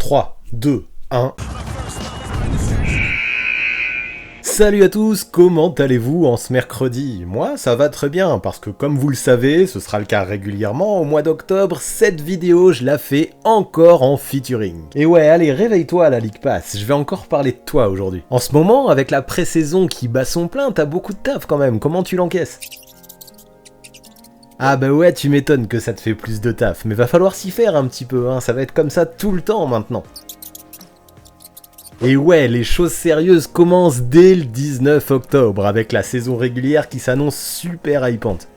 3, 2, 1... Salut à tous, comment allez-vous en ce mercredi? Moi, ça va très bien, parce que comme vous le savez, ce sera le cas régulièrement, au mois d'octobre, cette vidéo, je la fais encore en featuring. Et ouais, allez, réveille-toi à la League Pass, je vais encore parler de toi aujourd'hui. En ce moment, avec la pré-saison qui bat son plein, t'as beaucoup de taf quand même, comment tu l'encaisses? Ah bah ouais, tu m'étonnes que ça te fait plus de taf, mais va falloir s'y faire un petit peu, hein, ça va être comme ça tout le temps maintenant. Et ouais, les choses sérieuses commencent dès le 19 octobre, avec la saison régulière qui s'annonce super hypante.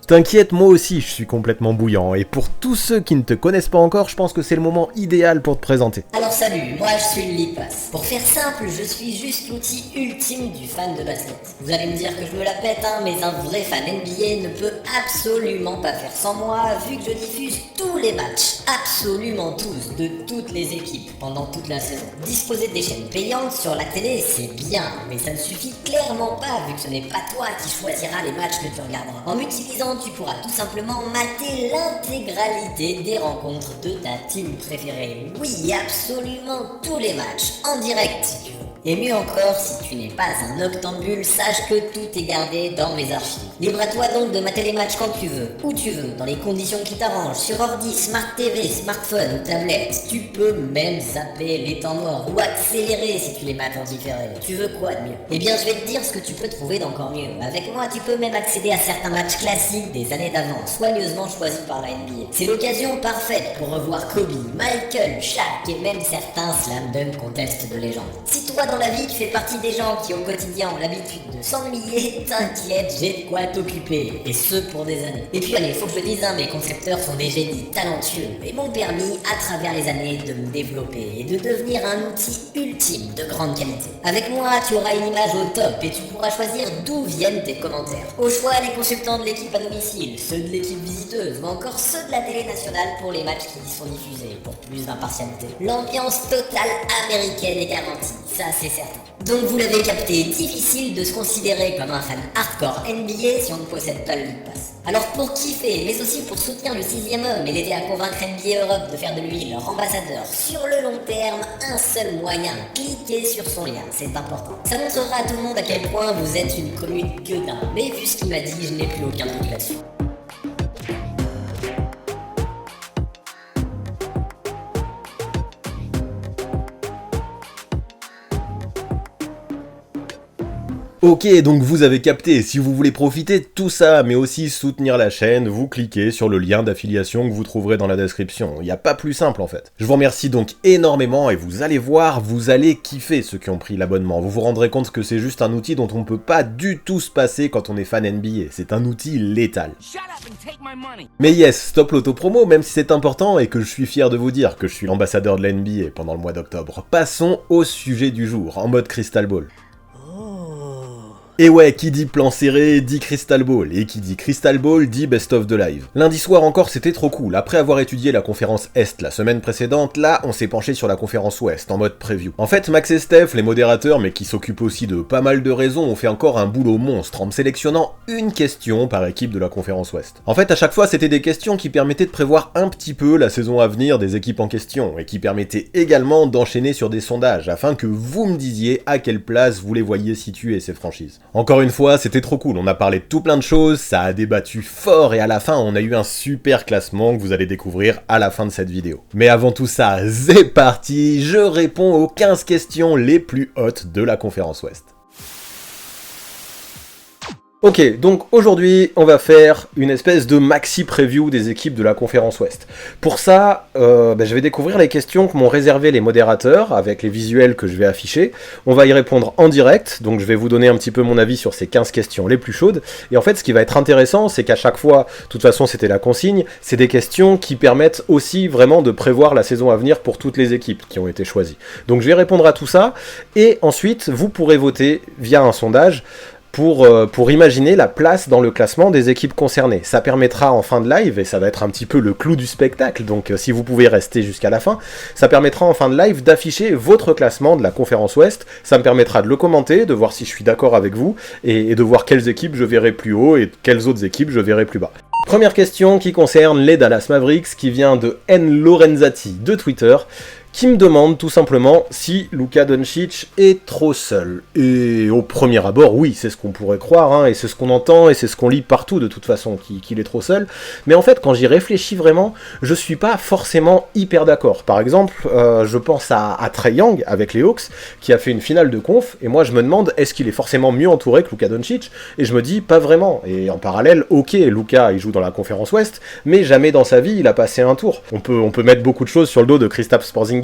T'inquiète, moi aussi je suis complètement bouillant, et pour tous ceux qui ne te connaissent pas encore, je pense que c'est le moment idéal pour te présenter. Alors salut, moi je suis le League Pass. Pour faire simple, je suis juste l'outil ultime du fan de basket. Vous allez me dire que je me la pète, mais un vrai fan NBA ne peut absolument pas faire sans moi, vu que je diffuse tous les matchs, absolument tous, de toutes les équipes, pendant toute la saison. Disposer des chaînes payantes sur la télé, c'est bien, mais ça ne suffit clairement pas, vu que ce n'est pas toi qui choisiras les matchs que tu regarderas. En m'utilisant, tu pourras tout simplement mater l'intégralité des rencontres de ta team préférée. Oui, absolument tous les matchs, en direct si tu veux. Et mieux encore, si tu n'es pas un octambule, sache que tout est gardé dans mes archives. Libre à toi donc de mater les matchs quand tu veux, où tu veux, dans les conditions qui t'arrangent, sur ordi, smart TV, smartphone ou tablette. Tu peux même zapper les temps morts ou accélérer si tu les mates en différé. Tu veux quoi de mieux? Eh bien, je vais te dire ce que tu peux trouver d'encore mieux. Avec moi, tu peux même accéder à certains matchs classiques des années d'avant, soigneusement choisis par la NBA. C'est l'occasion parfaite pour revoir Kobe, Michael, Shaq et même certains slam dunk contests de légende. Si toi dans la vie tu fais partie des gens qui au quotidien ont l'habitude de s'ennuyer, t'inquiète, j'ai de quoi t'occuper, et ce pour des années. Et puis allez, faut que je le dise, mes concepteurs sont des génies talentueux et m'ont permis à travers les années de me développer et de devenir un outil ultime de grande qualité. Avec moi tu auras une image au top et tu pourras choisir d'où viennent tes commentaires. Au choix, les consultants de l'équipe à domicile, ceux de l'équipe visiteuse ou encore ceux de la télé nationale pour les matchs qui y sont diffusés, pour plus d'impartialité. L'ambiance totale américaine est garantie, ça c'est certain. Donc vous l'avez capté, difficile de se considérer comme un fan hardcore NBA si on ne possède pas le League Pass. Alors pour kiffer, mais aussi pour soutenir le 6ème homme et l'aider à convaincre NBA Europe de faire de lui leur ambassadeur sur le long terme, un seul moyen, cliquez sur son lien, c'est important. Ça montrera à tout le monde à quel point vous êtes une commune gueudin, mais vu ce qu'il m'a dit, je n'ai plus aucun doute là-dessus. Ok, donc vous avez capté, si vous voulez profiter de tout ça, mais aussi soutenir la chaîne, vous cliquez sur le lien d'affiliation que vous trouverez dans la description. Il n'y a pas plus simple en fait. Je vous remercie donc énormément et vous allez voir, vous allez kiffer ceux qui ont pris l'abonnement. Vous vous rendrez compte que c'est juste un outil dont on ne peut pas du tout se passer quand on est fan NBA. C'est un outil létal. Mais yes, stop l'autopromo, même si c'est important et que je suis fier de vous dire que je suis l'ambassadeur de la NBA pendant le mois d'octobre. Passons au sujet du jour, en mode Crystal Ball. Et ouais, qui dit plan serré, dit Crystal Ball, et qui dit Crystal Ball, dit Best of the Live. Lundi soir encore, c'était trop cool. Après avoir étudié la conférence Est la semaine précédente, là, on s'est penché sur la conférence Ouest, en mode preview. En fait, Max et Steph, les modérateurs, mais qui s'occupent aussi de pas mal de raisons, ont fait encore un boulot monstre en me sélectionnant une question par équipe de la conférence Ouest. En fait, à chaque fois, c'était des questions qui permettaient de prévoir un petit peu la saison à venir des équipes en question, et qui permettaient également d'enchaîner sur des sondages, afin que vous me disiez à quelle place vous les voyiez situer ces franchises. Encore une fois, c'était trop cool, on a parlé de tout plein de choses, ça a débattu fort et à la fin on a eu un super classement que vous allez découvrir à la fin de cette vidéo. Mais avant tout ça, c'est parti, je réponds aux 15 questions les plus hautes de la conférence Ouest. Ok, donc aujourd'hui, on va faire une espèce de maxi preview des équipes de la conférence Ouest. Pour ça, je vais découvrir les questions que m'ont réservé les modérateurs, avec les visuels que je vais afficher. On va y répondre en direct, donc je vais vous donner un petit peu mon avis sur ces 15 questions les plus chaudes. Et en fait, ce qui va être intéressant, c'est qu'à chaque fois, de toute façon c'était la consigne, c'est des questions qui permettent aussi vraiment de prévoir la saison à venir pour toutes les équipes qui ont été choisies. Donc je vais répondre à tout ça, et ensuite, vous pourrez voter via un sondage pour imaginer la place dans le classement des équipes concernées. Ça permettra en fin de live, et ça va être un petit peu le clou du spectacle, donc si vous pouvez rester jusqu'à la fin, ça permettra en fin de live d'afficher votre classement de la conférence Ouest, ça me permettra de le commenter, de voir si je suis d'accord avec vous, et de voir quelles équipes je verrai plus haut et quelles autres équipes je verrai plus bas. Première question qui concerne les Dallas Mavericks, qui vient de N. Lorenzati de Twitter, qui me demande tout simplement si Luka Doncic est trop seul. Et au premier abord, oui, c'est ce qu'on pourrait croire, hein, et c'est ce qu'on entend, et c'est ce qu'on lit partout de toute façon, qu'il est trop seul. Mais en fait, quand j'y réfléchis vraiment, je suis pas forcément hyper d'accord. Par exemple, je pense à Trae Young avec les Hawks, qui a fait une finale de conf, et moi je me demande, est-ce qu'il est forcément mieux entouré que Luka Doncic? Et je me dis, pas vraiment. Et en parallèle, ok, Luka, il joue dans la conférence Ouest, mais jamais dans sa vie, il a passé un tour. On peut mettre beaucoup de choses sur le dos de Kristaps Porzingis,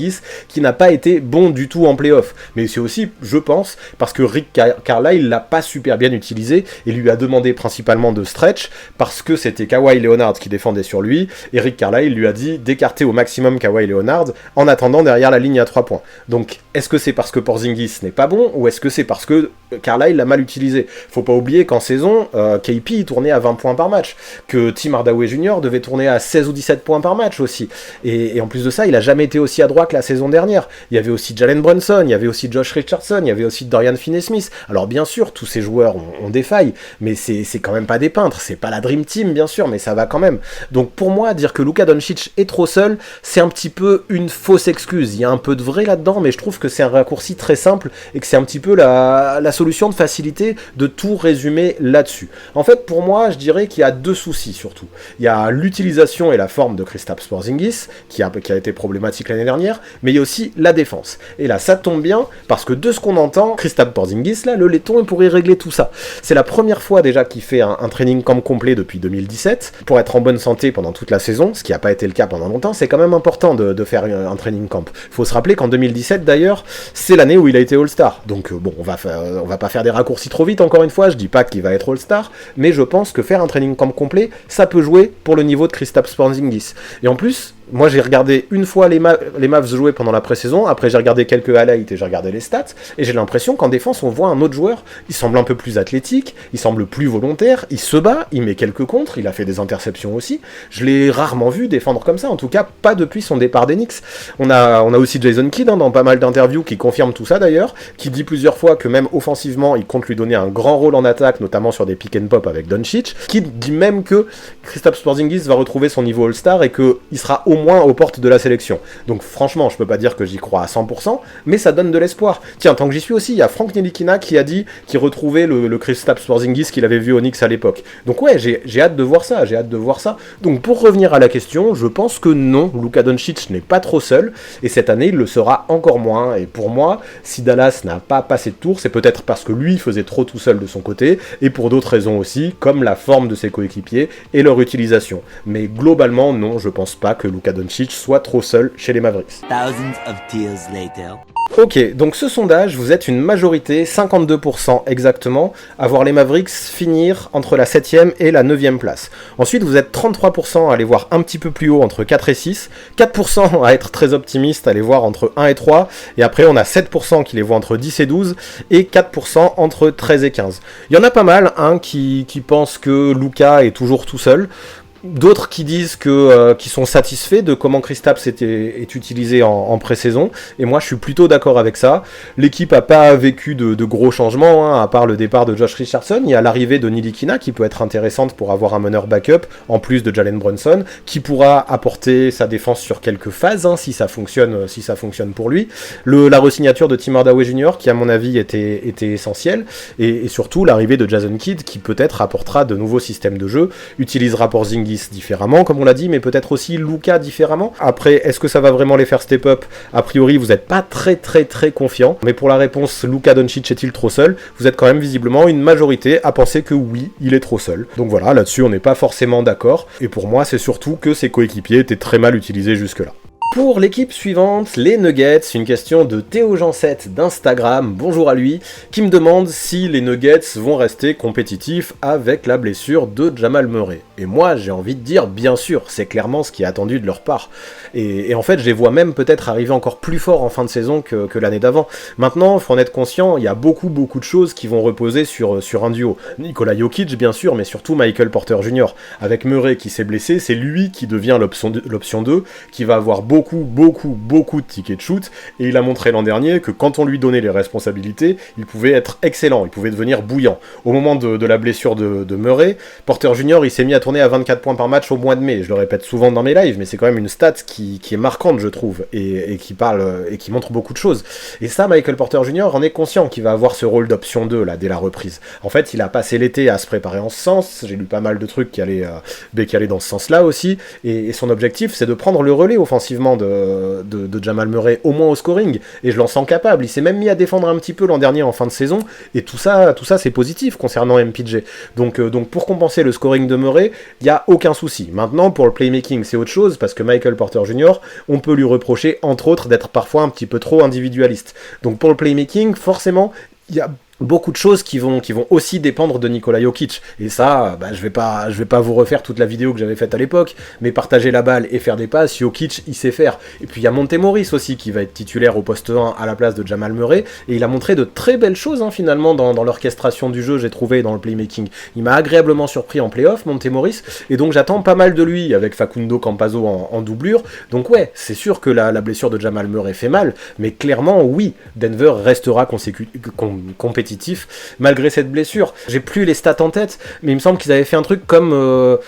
qui n'a pas été bon du tout en play-off. Mais c'est aussi, je pense, parce que Rick Carlisle l'a pas super bien utilisé et lui a demandé principalement de stretch parce que c'était Kawhi Leonard qui défendait sur lui et Rick Carlisle lui a dit d'écarter au maximum Kawhi Leonard en attendant derrière la ligne à 3 points. Donc, est-ce que c'est parce que Porzingis n'est pas bon ou est-ce que c'est parce que Carlisle l'a mal utilisé? Faut pas oublier qu'en saison, KP tournait à 20 points par match, que Tim Hardaway Jr. devait tourner à 16 ou 17 points par match aussi. Et en plus de ça, il a jamais été aussi adroit que la saison dernière. Il y avait aussi Jalen Brunson, il y avait aussi Josh Richardson, il y avait aussi Dorian Finney-Smith. Alors bien sûr, tous ces joueurs ont des failles, mais c'est quand même pas des peintres, c'est pas la Dream Team bien sûr, mais ça va quand même. Donc pour moi, dire que Luka Doncic est trop seul, c'est un petit peu une fausse excuse. Il y a un peu de vrai là-dedans, mais je trouve que c'est un raccourci très simple et que c'est un petit peu la solution de facilité de tout résumer là-dessus. En fait, pour moi, je dirais qu'il y a deux soucis surtout. Il y a l'utilisation et la forme de Kristaps Porzingis, qui a été problématique l'année dernière, mais il y a aussi la défense. Et là, ça tombe bien, parce que de ce qu'on entend, Kristaps Porzingis, là, le laiton, il pourrait régler tout ça. C'est la première fois déjà qu'il fait un training camp complet depuis 2017, pour être en bonne santé pendant toute la saison, ce qui n'a pas été le cas pendant longtemps. C'est quand même important de faire un training camp. Il faut se rappeler qu'en 2017, d'ailleurs, c'est l'année où il a été All-Star. Donc bon, on va pas faire des raccourcis trop vite, encore une fois, je dis pas qu'il va être All-Star, mais je pense que faire un training camp complet, ça peut jouer pour le niveau de Kristaps Porzingis. Et en plus, moi j'ai regardé une fois les Mavs jouer pendant la pré-saison, après j'ai regardé quelques highlights et j'ai regardé les stats, et j'ai l'impression qu'en défense on voit un autre joueur, il semble un peu plus athlétique, il semble plus volontaire, il se bat, il met quelques contres, il a fait des interceptions aussi, je l'ai rarement vu défendre comme ça, en tout cas pas depuis son départ d'Enix. On a aussi Jason Kidd dans pas mal d'interviews qui confirme tout ça d'ailleurs, qui dit plusieurs fois que même offensivement il compte lui donner un grand rôle en attaque, notamment sur des pick and pop avec Doncic, qui dit même que Kristaps Porzingis va retrouver son niveau All-Star et qu'il sera au moins aux portes de la sélection. Donc franchement, je peux pas dire que j'y crois à 100%, mais ça donne de l'espoir. Tiens, tant que j'y suis aussi, il y a Frank Ntilikina qui a dit qu'il retrouvait le Kristaps Porzingis qu'il avait vu au Knicks à l'époque. Donc ouais, j'ai hâte de voir ça, Donc pour revenir à la question, je pense que non, Luka Doncic n'est pas trop seul, et cette année, il le sera encore moins. Et pour moi, si Dallas n'a pas passé de tour, c'est peut-être parce que lui faisait trop tout seul de son côté, et pour d'autres raisons aussi, comme la forme de ses coéquipiers et leur utilisation. Mais globalement, non, je pense pas que Luka Doncic soit trop seul chez les Mavericks. Thousands of tears later. Ok, donc ce sondage, vous êtes une majorité, 52% exactement, à voir les Mavericks finir entre la 7ème et la 9ème place. Ensuite, vous êtes 33% à aller voir un petit peu plus haut entre 4 et 6, 4% à être très optimiste, à les voir entre 1 et 3, et après on a 7% qui les voient entre 10 et 12, et 4% entre 13 et 15. Il y en a pas mal qui pensent que Luka est toujours tout seul. D'autres qui disent qui sont satisfaits de comment Kristaps est utilisé en pré-saison, et moi je suis plutôt d'accord avec ça. L'équipe a pas vécu de gros changements, hein, à part le départ de Josh Richardson. Il y a l'arrivée de Ntilikina qui peut être intéressante pour avoir un meneur backup, en plus de Jalen Brunson, qui pourra apporter sa défense sur quelques phases, hein, si ça fonctionne pour lui. La re-signature de Tim Hardaway Jr. qui à mon avis était essentielle, et surtout l'arrivée de Jason Kidd qui peut-être apportera de nouveaux systèmes de jeu, utilisera Porzingis différemment, comme on l'a dit, mais peut-être aussi Luka différemment. Après, est-ce que ça va vraiment les faire step up? A priori, vous n'êtes pas très confiant, mais pour la réponse Luka Doncic est-il trop seul, vous êtes quand même visiblement une majorité à penser que oui, il est trop seul. Donc voilà, là-dessus on n'est pas forcément d'accord, et pour moi c'est surtout que ses coéquipiers étaient très mal utilisés jusque-là. Pour l'équipe suivante, les Nuggets, une question de Théo Jancette d'Instagram, bonjour à lui, qui me demande si les Nuggets vont rester compétitifs avec la blessure de Jamal Murray. Et moi, j'ai envie de dire, bien sûr, c'est clairement ce qui est attendu de leur part. Et en fait, je les vois même peut-être arriver encore plus fort en fin de saison que l'année d'avant. Maintenant, il faut en être conscient, il y a beaucoup de choses qui vont reposer sur un duo. Nikola Jokic, bien sûr, mais surtout Michael Porter Jr. Avec Murray qui s'est blessé, c'est lui qui devient l'option 2, qui va avoir beaucoup beaucoup de tickets de shoot, et il a montré l'an dernier que quand on lui donnait les responsabilités, il pouvait être excellent, il pouvait devenir bouillant. Au moment de la blessure de Murray, Porter Jr. il s'est mis à tourner à 24 points par match au mois de mai. Je le répète souvent dans mes lives, mais c'est quand même une stat qui est marquante, je trouve, et qui parle et qui montre beaucoup de choses. Et ça, Michael Porter Jr. en est conscient qu'il va avoir ce rôle d'option 2 là dès la reprise. En fait, il a passé l'été à se préparer en ce sens. J'ai lu pas mal de trucs qui allaient dans ce sens-là aussi. Et son objectif, c'est de prendre le relais offensivement de Jamal Murray, au moins au scoring. Et je l'en sens capable. Il s'est même mis à défendre un petit peu l'an dernier en fin de saison. Et tout ça c'est positif concernant MPJ. Donc pour compenser le scoring de Murray, il n'y a aucun souci. Maintenant, pour le playmaking, c'est autre chose, parce que Michael Porter Jr., on peut lui reprocher, entre autres, d'être parfois un petit peu trop individualiste. Donc pour le playmaking, forcément, il y a beaucoup de choses qui vont aussi dépendre de Nikola Jokic. Et ça, je vais pas vous refaire toute la vidéo que j'avais faite à l'époque, mais partager la balle et faire des passes, Jokic, il sait faire. Et puis il y a Monte Morris aussi qui va être titulaire au poste 1 à la place de Jamal Murray, et il a montré de très belles choses finalement dans l'orchestration du jeu, j'ai trouvé, dans le playmaking. Il m'a agréablement surpris en playoff, Monte Morris, et donc j'attends pas mal de lui avec Facundo Campazzo en doublure. Donc ouais, c'est sûr que la blessure de Jamal Murray fait mal, mais clairement oui, Denver restera compétitif malgré cette blessure. J'ai plus les stats en tête, mais il me semble qu'ils avaient fait un truc comme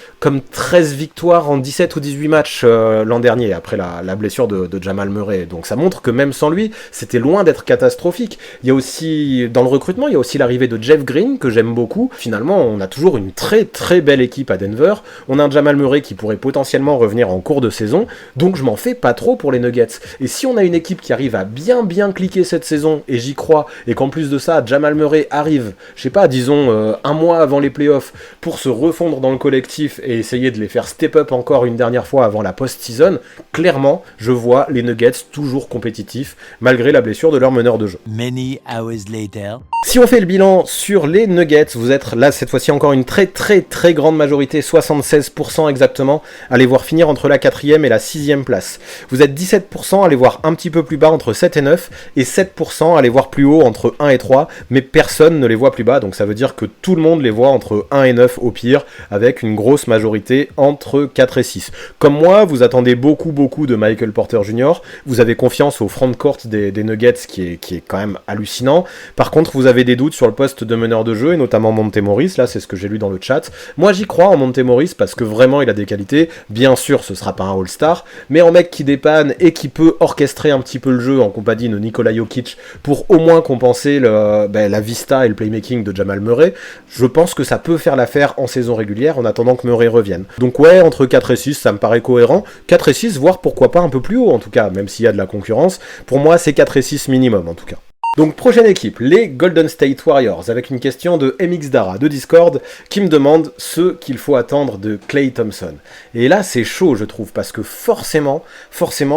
13 victoires en 17 ou 18 matchs l'an dernier, après la blessure de Jamal Murray. Donc ça montre que même sans lui, c'était loin d'être catastrophique. Il y a aussi, dans le recrutement, il y a aussi l'arrivée de Jeff Green, que j'aime beaucoup. Finalement, on a toujours une très très belle équipe à Denver. On a un Jamal Murray qui pourrait potentiellement revenir en cours de saison, donc je m'en fais pas trop pour les Nuggets. Et si on a une équipe qui arrive à bien cliquer cette saison, et j'y crois, et qu'en plus de ça, Jamal Murray arrive, je sais pas, disons un mois avant les playoffs, pour se refondre dans le collectif et essayer de les faire step up encore une dernière fois avant la post-season, clairement, je vois les Nuggets toujours compétitifs, malgré la blessure de leur meneur de jeu. Many hours later. Si on fait le bilan sur les Nuggets, vous êtes là cette fois-ci encore une très très très grande majorité, 76% exactement, à les voir finir entre la 4e et la 6e place. Vous êtes 17% à les voir un petit peu plus bas entre 7 et 9, et 7% à les voir plus haut entre 1 et 3, mais personne ne les voit plus bas, donc ça veut dire que tout le monde les voit entre 1 et 9 au pire, avec une grosse majorité entre 4 et 6. Comme moi, vous attendez beaucoup de Michael Porter Jr., vous avez confiance au frontcourt des Nuggets qui est quand même hallucinant. Par contre, vous avez des doutes sur le poste de meneur de jeu, et notamment Monte Morris, là c'est ce que j'ai lu dans le chat. Moi j'y crois en Monte Morris parce que vraiment il a des qualités, bien sûr ce sera pas un All-Star, mais en mec qui dépanne et qui peut orchestrer un petit peu le jeu en compagnie de Nikola Jokic pour au moins compenser la vista et le playmaking de Jamal Murray, je pense que ça peut faire l'affaire en saison régulière en attendant que Murray revienne. Donc ouais, entre 4 et 6 ça me paraît cohérent, 4 et 6 voire pourquoi pas un peu plus haut en tout cas, même s'il y a de la concurrence, pour moi c'est 4 et 6 minimum en tout cas. Donc prochaine équipe, les Golden State Warriors, avec une question de MX Dara de Discord qui me demande ce qu'il faut attendre de Klay Thompson. Et là c'est chaud je trouve, parce que forcément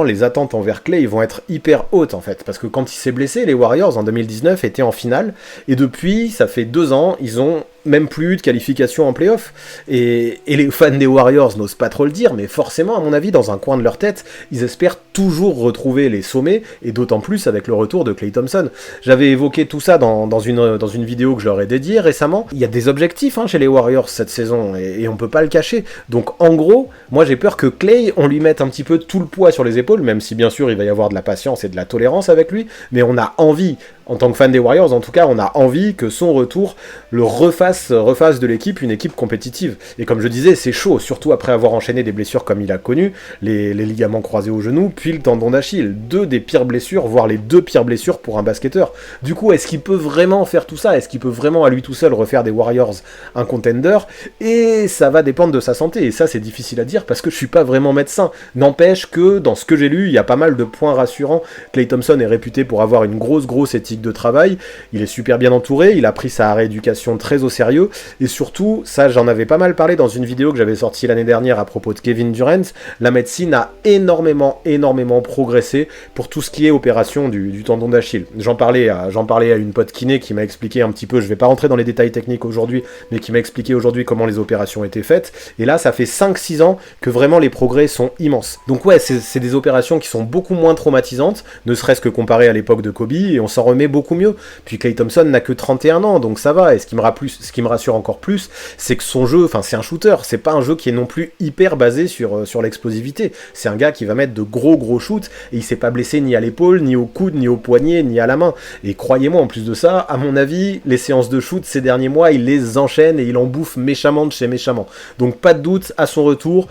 les attentes envers Klay vont être hyper hautes en fait, parce que quand il s'est blessé, les Warriors en 2019 étaient en finale, et depuis ça fait 2 ans, ils ont même plus eu de qualification en play-off, et les fans des Warriors n'osent pas trop le dire, mais forcément à mon avis dans un coin de leur tête, ils espèrent toujours retrouver les sommets, et d'autant plus avec le retour de Klay Thompson. J'avais évoqué tout ça dans une vidéo que je leur ai dédiée récemment. Il y a des objectifs chez les Warriors cette saison, et on peut pas le cacher. Donc en gros, moi j'ai peur que Klay, on lui mette un petit peu tout le poids sur les épaules, même si bien sûr il va y avoir de la patience et de la tolérance avec lui, mais on a envie, en tant que fan des Warriors en tout cas, on a envie que son retour le refasse de l'équipe une équipe compétitive. Et comme je disais, c'est chaud, surtout après avoir enchaîné des blessures comme il a connu, les ligaments croisés au genou, puis le tendon d'Achille, 2 des pires blessures, voire les 2 pires blessures pour un basketteur. Du coup, est-ce qu'il peut vraiment faire tout ça? Est-ce qu'il peut vraiment à lui tout seul refaire des Warriors un contender? Et ça va dépendre de sa santé, et ça c'est difficile à dire parce que je suis pas vraiment médecin. N'empêche que dans ce que j'ai lu, il y a pas mal de points rassurants. Klay Thompson est réputé pour avoir une grosse éthique de travail, il est super bien entouré, il a pris sa rééducation très au sérieux, et surtout, ça j'en avais pas mal parlé dans une vidéo que j'avais sortie l'année dernière à propos de Kevin Durant, la médecine a énormément progressé pour tout ce qui est opération du tendon d'Achille. J'en parlais à une pote kiné qui m'a expliqué un petit peu, je vais pas rentrer dans les détails techniques aujourd'hui, mais qui m'a expliqué aujourd'hui comment les opérations étaient faites, et là ça fait 5-6 ans que vraiment les progrès sont immenses. Donc ouais, c'est des opérations qui sont beaucoup moins traumatisantes, ne serait-ce que comparé à l'époque de Kobe, et on s'en remet jamais beaucoup mieux. Puis Klay Thompson n'a que 31 ans, donc ça va. Et ce qui me rassure encore plus, c'est que son jeu, c'est un shooter, c'est pas un jeu qui est non plus hyper basé sur l'explosivité. C'est un gars qui va mettre de gros shoots, et il s'est pas blessé ni à l'épaule, ni au coude, ni au poignet, ni à la main. Et croyez-moi, en plus de ça, à mon avis, les séances de shoot ces derniers mois, il les enchaîne et il en bouffe méchamment de chez méchamment. Donc pas de doute, à son retour,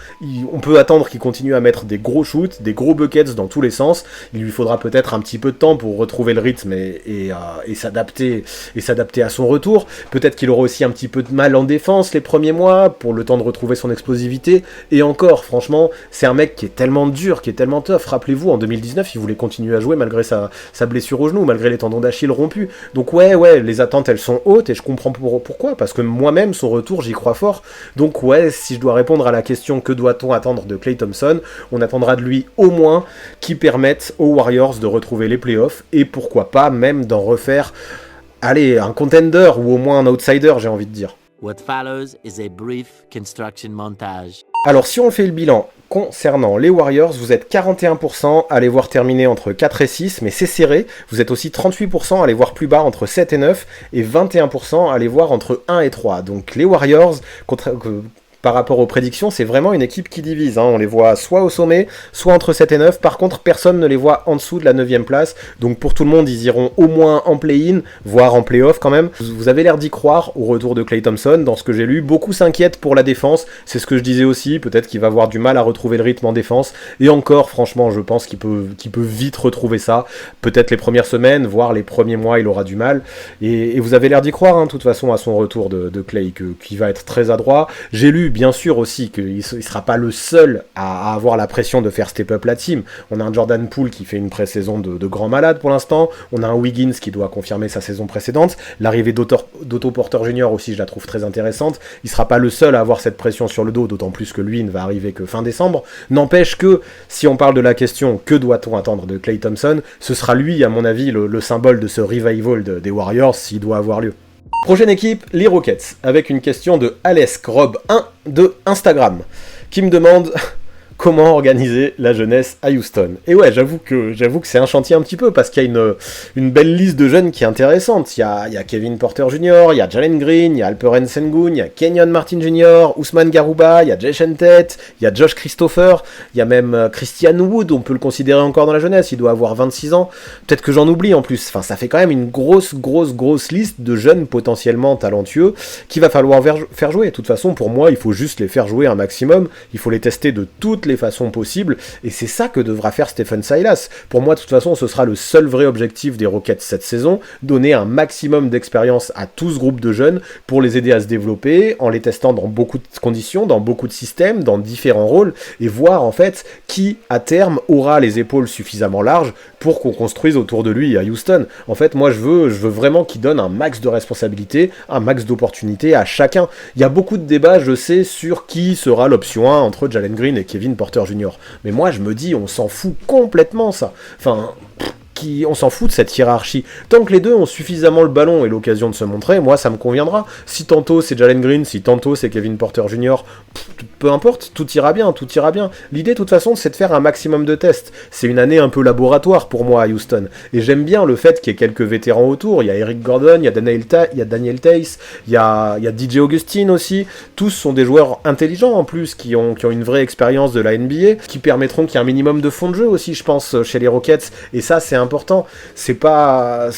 on peut attendre qu'il continue à mettre des gros shoots, des gros buckets dans tous les sens. Il lui faudra peut-être un petit peu de temps pour retrouver le rythme et s'adapter à son retour. Peut-être qu'il aura aussi un petit peu de mal en défense les premiers mois, pour le temps de retrouver son explosivité. Et encore, franchement, c'est un mec qui est tellement dur, qui est tellement tough. Rappelez-vous, en 2019, il voulait continuer à jouer malgré sa blessure au genou, malgré les tendons d'Achille rompus. Donc ouais, les attentes, elles sont hautes, et je comprends pourquoi, parce que moi-même, son retour, j'y crois fort. Donc ouais, si je dois répondre à la question que doit-on attendre de Klay Thompson, on attendra de lui au moins qu'il permette aux Warriors de retrouver les playoffs, et pourquoi pas même d'en refaire, allez, un contender, ou au moins un outsider, j'ai envie de dire. What follows is a brief construction montage. Alors si on fait le bilan concernant les Warriors, vous êtes 41% à les voir terminer entre 4 et 6, mais c'est serré. Vous êtes aussi 38% à les voir plus bas entre 7 et 9, et 21% à les voir entre 1 et 3. Donc les Warriors, par rapport aux prédictions, c'est vraiment une équipe qui divise. On les voit soit au sommet, soit entre 7 et 9. Par contre, personne ne les voit en dessous de la 9e place. Donc pour tout le monde, ils iront au moins en play-in, voire en play-off quand même. Vous avez l'air d'y croire au retour de Klay Thompson, dans ce que j'ai lu. Beaucoup s'inquiètent pour la défense. C'est ce que je disais aussi. Peut-être qu'il va avoir du mal à retrouver le rythme en défense. Et encore, franchement, je pense qu'il peut vite retrouver ça. Peut-être les premières semaines, voire les premiers mois, il aura du mal. Et vous avez l'air d'y croire, de toute façon, à son retour de Klay, qu'il va être très adroit. J'ai lu bien sûr aussi qu'il ne sera pas le seul à avoir la pression de faire step up la team. On a un Jordan Poole qui fait une pré-saison de grand malade pour l'instant, on a un Wiggins qui doit confirmer sa saison précédente, l'arrivée d'Otto Porter Jr. aussi, je la trouve très intéressante. Il ne sera pas le seul à avoir cette pression sur le dos, d'autant plus que lui ne va arriver que fin décembre. N'empêche que, si on parle de la question que doit-on attendre de Klay Thompson, ce sera lui, à mon avis, le symbole de ce revival des Warriors, s'il doit avoir lieu. Prochaine équipe, les Rockets, avec une question de Alesk Rob 1 de Instagram, qui me demande comment organiser la jeunesse à Houston. Et ouais, j'avoue que c'est un chantier un petit peu, parce qu'il y a une belle liste de jeunes qui est intéressante. Il y a Kevin Porter Jr., il y a Jalen Green, il y a Alperen Sengun, il y a Kenyon Martin Jr., Ousmane Garouba, il y a Jason Tate, il y a Josh Christopher, il y a même Christian Wood, on peut le considérer encore dans la jeunesse, il doit avoir 26 ans. Peut-être que j'en oublie en plus. Enfin, ça fait quand même une grosse liste de jeunes potentiellement talentueux qu'il va falloir faire jouer. De toute façon, pour moi, il faut juste les faire jouer un maximum, il faut les tester de toutes les façons possibles, et c'est ça que devra faire Stephen Silas. Pour moi, de toute façon, ce sera le seul vrai objectif des Rockets cette saison, donner un maximum d'expérience à tout ce groupe de jeunes pour les aider à se développer, en les testant dans beaucoup de conditions, dans beaucoup de systèmes, dans différents rôles, et voir en fait qui, à terme, aura les épaules suffisamment larges pour qu'on construise autour de lui à Houston. En fait, moi, je veux vraiment qu'il donne un max de responsabilité, un max d'opportunités à chacun. Il y a beaucoup de débats, je sais, sur qui sera l'option 1 entre Jalen Green et Kevin Porter Jr. Mais moi, je me dis, on s'en fout complètement, ça. Enfin, on s'en fout de cette hiérarchie. Tant que les deux ont suffisamment le ballon et l'occasion de se montrer, moi, ça me conviendra. Si tantôt c'est Jalen Green, si tantôt c'est Kevin Porter Jr., peu importe, tout ira bien. L'idée, de toute façon, c'est de faire un maximum de tests. C'est une année un peu laboratoire pour moi à Houston. Et j'aime bien le fait qu'il y ait quelques vétérans autour. Il y a Eric Gordon, il y a Daniel Theis, il y a DJ Augustin aussi. Tous sont des joueurs intelligents en plus, qui ont une vraie expérience de la NBA, qui permettront qu'il y ait un minimum de fond de jeu aussi, je pense, chez les Rockets. Et ça, c'est important. C'est pas...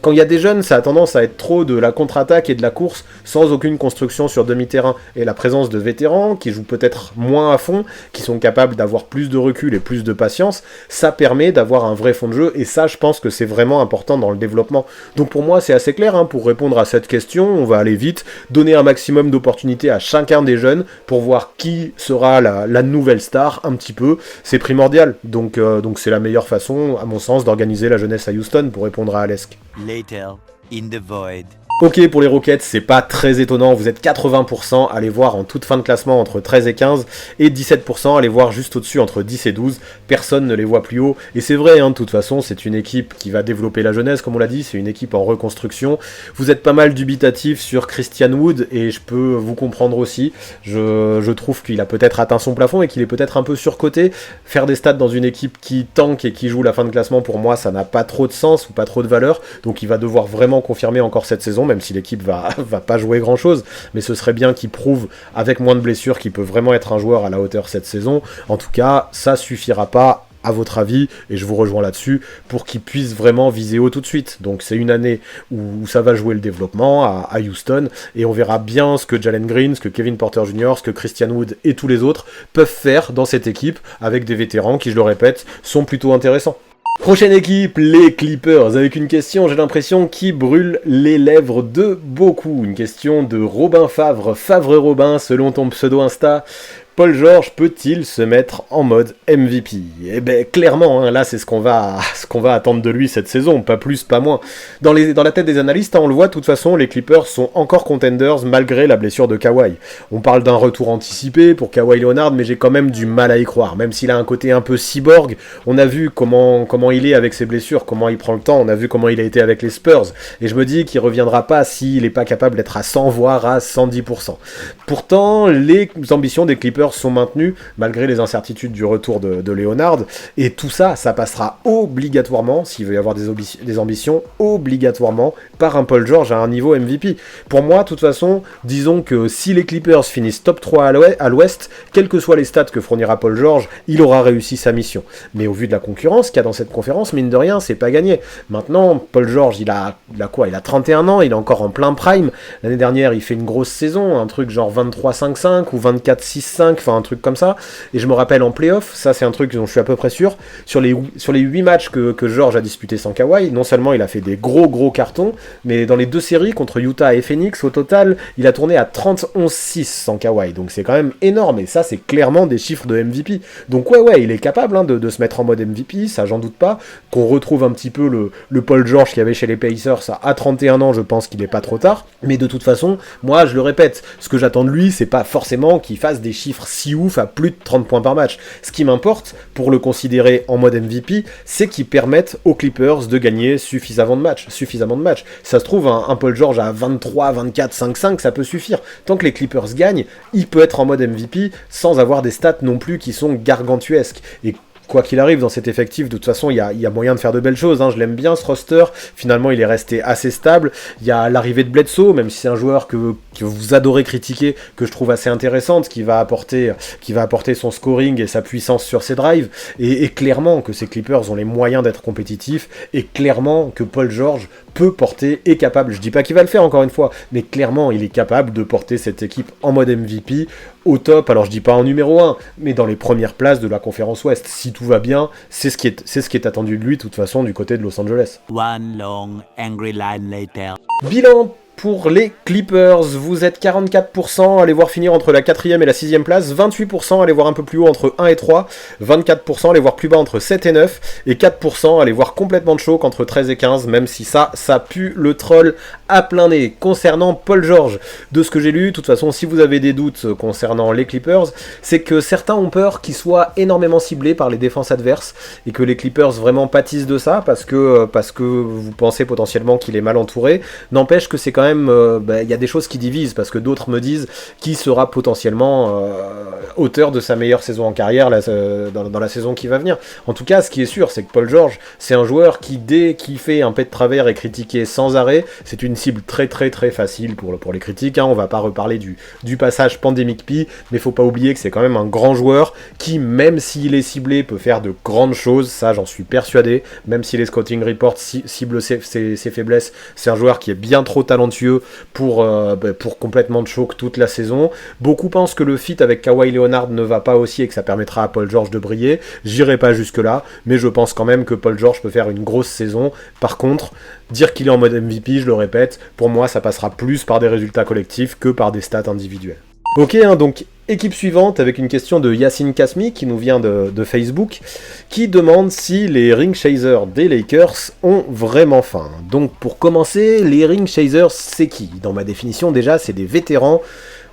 Quand il y a des jeunes, ça a tendance à être trop de la contre-attaque et de la course, sans aucune construction sur demi-terrain. Et la présence de vétérans, qui jouent peut-être moins à fond, qui sont capables d'avoir plus de recul et plus de patience, ça permet d'avoir un vrai fond de jeu, et ça, je pense que c'est vraiment important dans le développement. Donc pour moi, c'est assez clair, pour répondre à cette question, on va aller vite, donner un maximum d'opportunités à chacun des jeunes, pour voir qui sera la nouvelle star, un petit peu, c'est primordial. Donc c'est la meilleure façon, à mon sens, d'organiser la jeunesse à Houston, pour répondre à Alesk. Later, in the void. Ok, pour les Rockets, c'est pas très étonnant, vous êtes 80% à les voir en toute fin de classement entre 13 et 15, et 17% à les voir juste au-dessus entre 10 et 12, personne ne les voit plus haut, et c'est vrai, de toute façon, c'est une équipe qui va développer la jeunesse, comme on l'a dit, c'est une équipe en reconstruction, vous êtes pas mal dubitatif sur Christian Wood, et je peux vous comprendre aussi, je trouve qu'il a peut-être atteint son plafond, et qu'il est peut-être un peu surcoté, faire des stats dans une équipe qui tank et qui joue la fin de classement, pour moi, ça n'a pas trop de sens, ou pas trop de valeur, donc il va devoir vraiment confirmer encore cette saison, même si l'équipe va pas jouer grand chose, mais ce serait bien qu'il prouve avec moins de blessures qu'il peut vraiment être un joueur à la hauteur cette saison. En tout cas, ça suffira pas à votre avis, et je vous rejoins là-dessus, pour qu'il puisse vraiment viser haut tout de suite. Donc c'est une année où ça va jouer le développement à Houston, et on verra bien ce que Jalen Green, ce que Kevin Porter Jr., ce que Christian Wood et tous les autres peuvent faire dans cette équipe, avec des vétérans qui, je le répète, sont plutôt intéressants. Prochaine équipe, les Clippers, avec une question, j'ai l'impression, qui brûle les lèvres de beaucoup. Une question de Robin Favre, Favre-Robin, selon ton pseudo Insta. Paul George peut-il se mettre en mode MVP ? Eh ben clairement, là c'est ce qu'on va attendre de lui cette saison, pas plus, pas moins. Dans la tête des analystes, on le voit, de toute façon, les Clippers sont encore contenders malgré la blessure de Kawhi. On parle d'un retour anticipé pour Kawhi Leonard, mais j'ai quand même du mal à y croire. Même s'il a un côté un peu cyborg, on a vu comment il est avec ses blessures, comment il prend le temps, on a vu comment il a été avec les Spurs, et je me dis qu'il reviendra pas s'il n'est pas capable d'être à 100 voire à 110%. Pourtant, les ambitions des Clippers sont maintenus malgré les incertitudes du retour de Leonard, et tout ça passera obligatoirement, s'il veut y avoir des ambitions, obligatoirement par un Paul George à un niveau MVP. Pour moi, de toute façon, disons que si les Clippers finissent top 3 à l'ouest, quels que soient les stats que fournira Paul George, il aura réussi sa mission. Mais au vu de la concurrence qu'il y a dans cette conférence, mine de rien, c'est pas gagné. Maintenant, Paul George, il a quoi ? Il a 31 ans, il est encore en plein prime. L'année dernière, il fait une grosse saison, un truc genre 23-5-5 ou 24-6-5, enfin un truc comme ça, et je me rappelle en playoff, ça c'est un truc dont je suis à peu près sûr, sur les 8 matchs que George a disputé sans Kawhi, non seulement il a fait des gros cartons, mais dans les 2 séries contre Utah et Phoenix, au total, il a tourné à 30-11-6 sans Kawhi, donc c'est quand même énorme, et ça c'est clairement des chiffres de MVP, donc ouais, il est capable de se mettre en mode MVP, ça j'en doute pas, qu'on retrouve un petit peu le Paul George qu'il y avait chez les Pacers à 31 ans, je pense qu'il est pas trop tard, mais de toute façon, moi je le répète, ce que j'attends de lui, c'est pas forcément qu'il fasse des chiffres si ouf à plus de 30 points par match. Ce qui m'importe, pour le considérer en mode MVP, c'est qu'il permette aux Clippers de gagner suffisamment de matchs. Ça se trouve, un Paul George à 23, 24, 5-5, ça peut suffire. Tant que les Clippers gagnent, il peut être en mode MVP sans avoir des stats non plus qui sont gargantuesques. Et quoi qu'il arrive dans cet effectif, de toute façon, il y a moyen de faire de belles choses. Je l'aime bien ce roster. Finalement, il est resté assez stable. Il y a l'arrivée de Bledsoe, même si c'est un joueur que vous adorez critiquer, que je trouve assez intéressante, qui va apporter son scoring et sa puissance sur ses drives. Et clairement que ces Clippers ont les moyens d'être compétitifs. Et clairement que Paul George peut porter, est capable, je dis pas qu'il va le faire encore une fois, mais clairement il est capable de porter cette équipe en mode MVP au top, alors je dis pas en numéro 1, mais dans les premières places de la conférence Ouest. Si tout va bien, c'est ce qui est attendu de lui de toute façon du côté de Los Angeles. One long angry line later. Bilan pour les Clippers, vous êtes 44% à les voir finir entre la 4e et la 6e place, 28% à les voir un peu plus haut entre 1 et 3, 24% à les voir plus bas entre 7 et 9, et 4% à les voir complètement de choc entre 13 et 15, même si ça pue le troll à plein nez. Concernant Paul George, de ce que j'ai lu, de toute façon, si vous avez des doutes concernant les Clippers, c'est que certains ont peur qu'il soit énormément ciblé par les défenses adverses, et que les Clippers vraiment pâtissent de ça, parce que vous pensez potentiellement qu'il est mal entouré. N'empêche que c'est quand même y a des choses qui divisent, parce que d'autres me disent qui sera potentiellement auteur de sa meilleure saison en carrière dans la saison qui va venir. En tout cas, ce qui est sûr, c'est que Paul George, c'est un joueur qui, dès qu'il fait un pet de travers, est critiqué sans arrêt. C'est une cible très très très facile pour les critiques. On va pas reparler du passage Pandemic P, mais faut pas oublier que c'est quand même un grand joueur qui, même s'il est ciblé, peut faire de grandes choses. Ça, j'en suis persuadé. Même si les scouting reports ciblent ses faiblesses, c'est un joueur qui est bien trop talentueux pour complètement de choc toute la saison. Beaucoup pensent que le feat avec Kawhi Leonard ne va pas aussi et que ça permettra à Paul George de briller. J'irai pas jusque là, mais je pense quand même que Paul George peut faire une grosse saison. Par contre, dire qu'il est en mode MVP, je le répète, pour moi ça passera plus par des résultats collectifs que par des stats individuels. Ok, donc Équipe suivante avec une question de Yacine Kasmi qui nous vient de Facebook, qui demande si les ring chasers des Lakers ont vraiment faim. Donc pour commencer, les ring chasers c'est qui? Dans ma définition déjà, c'est des vétérans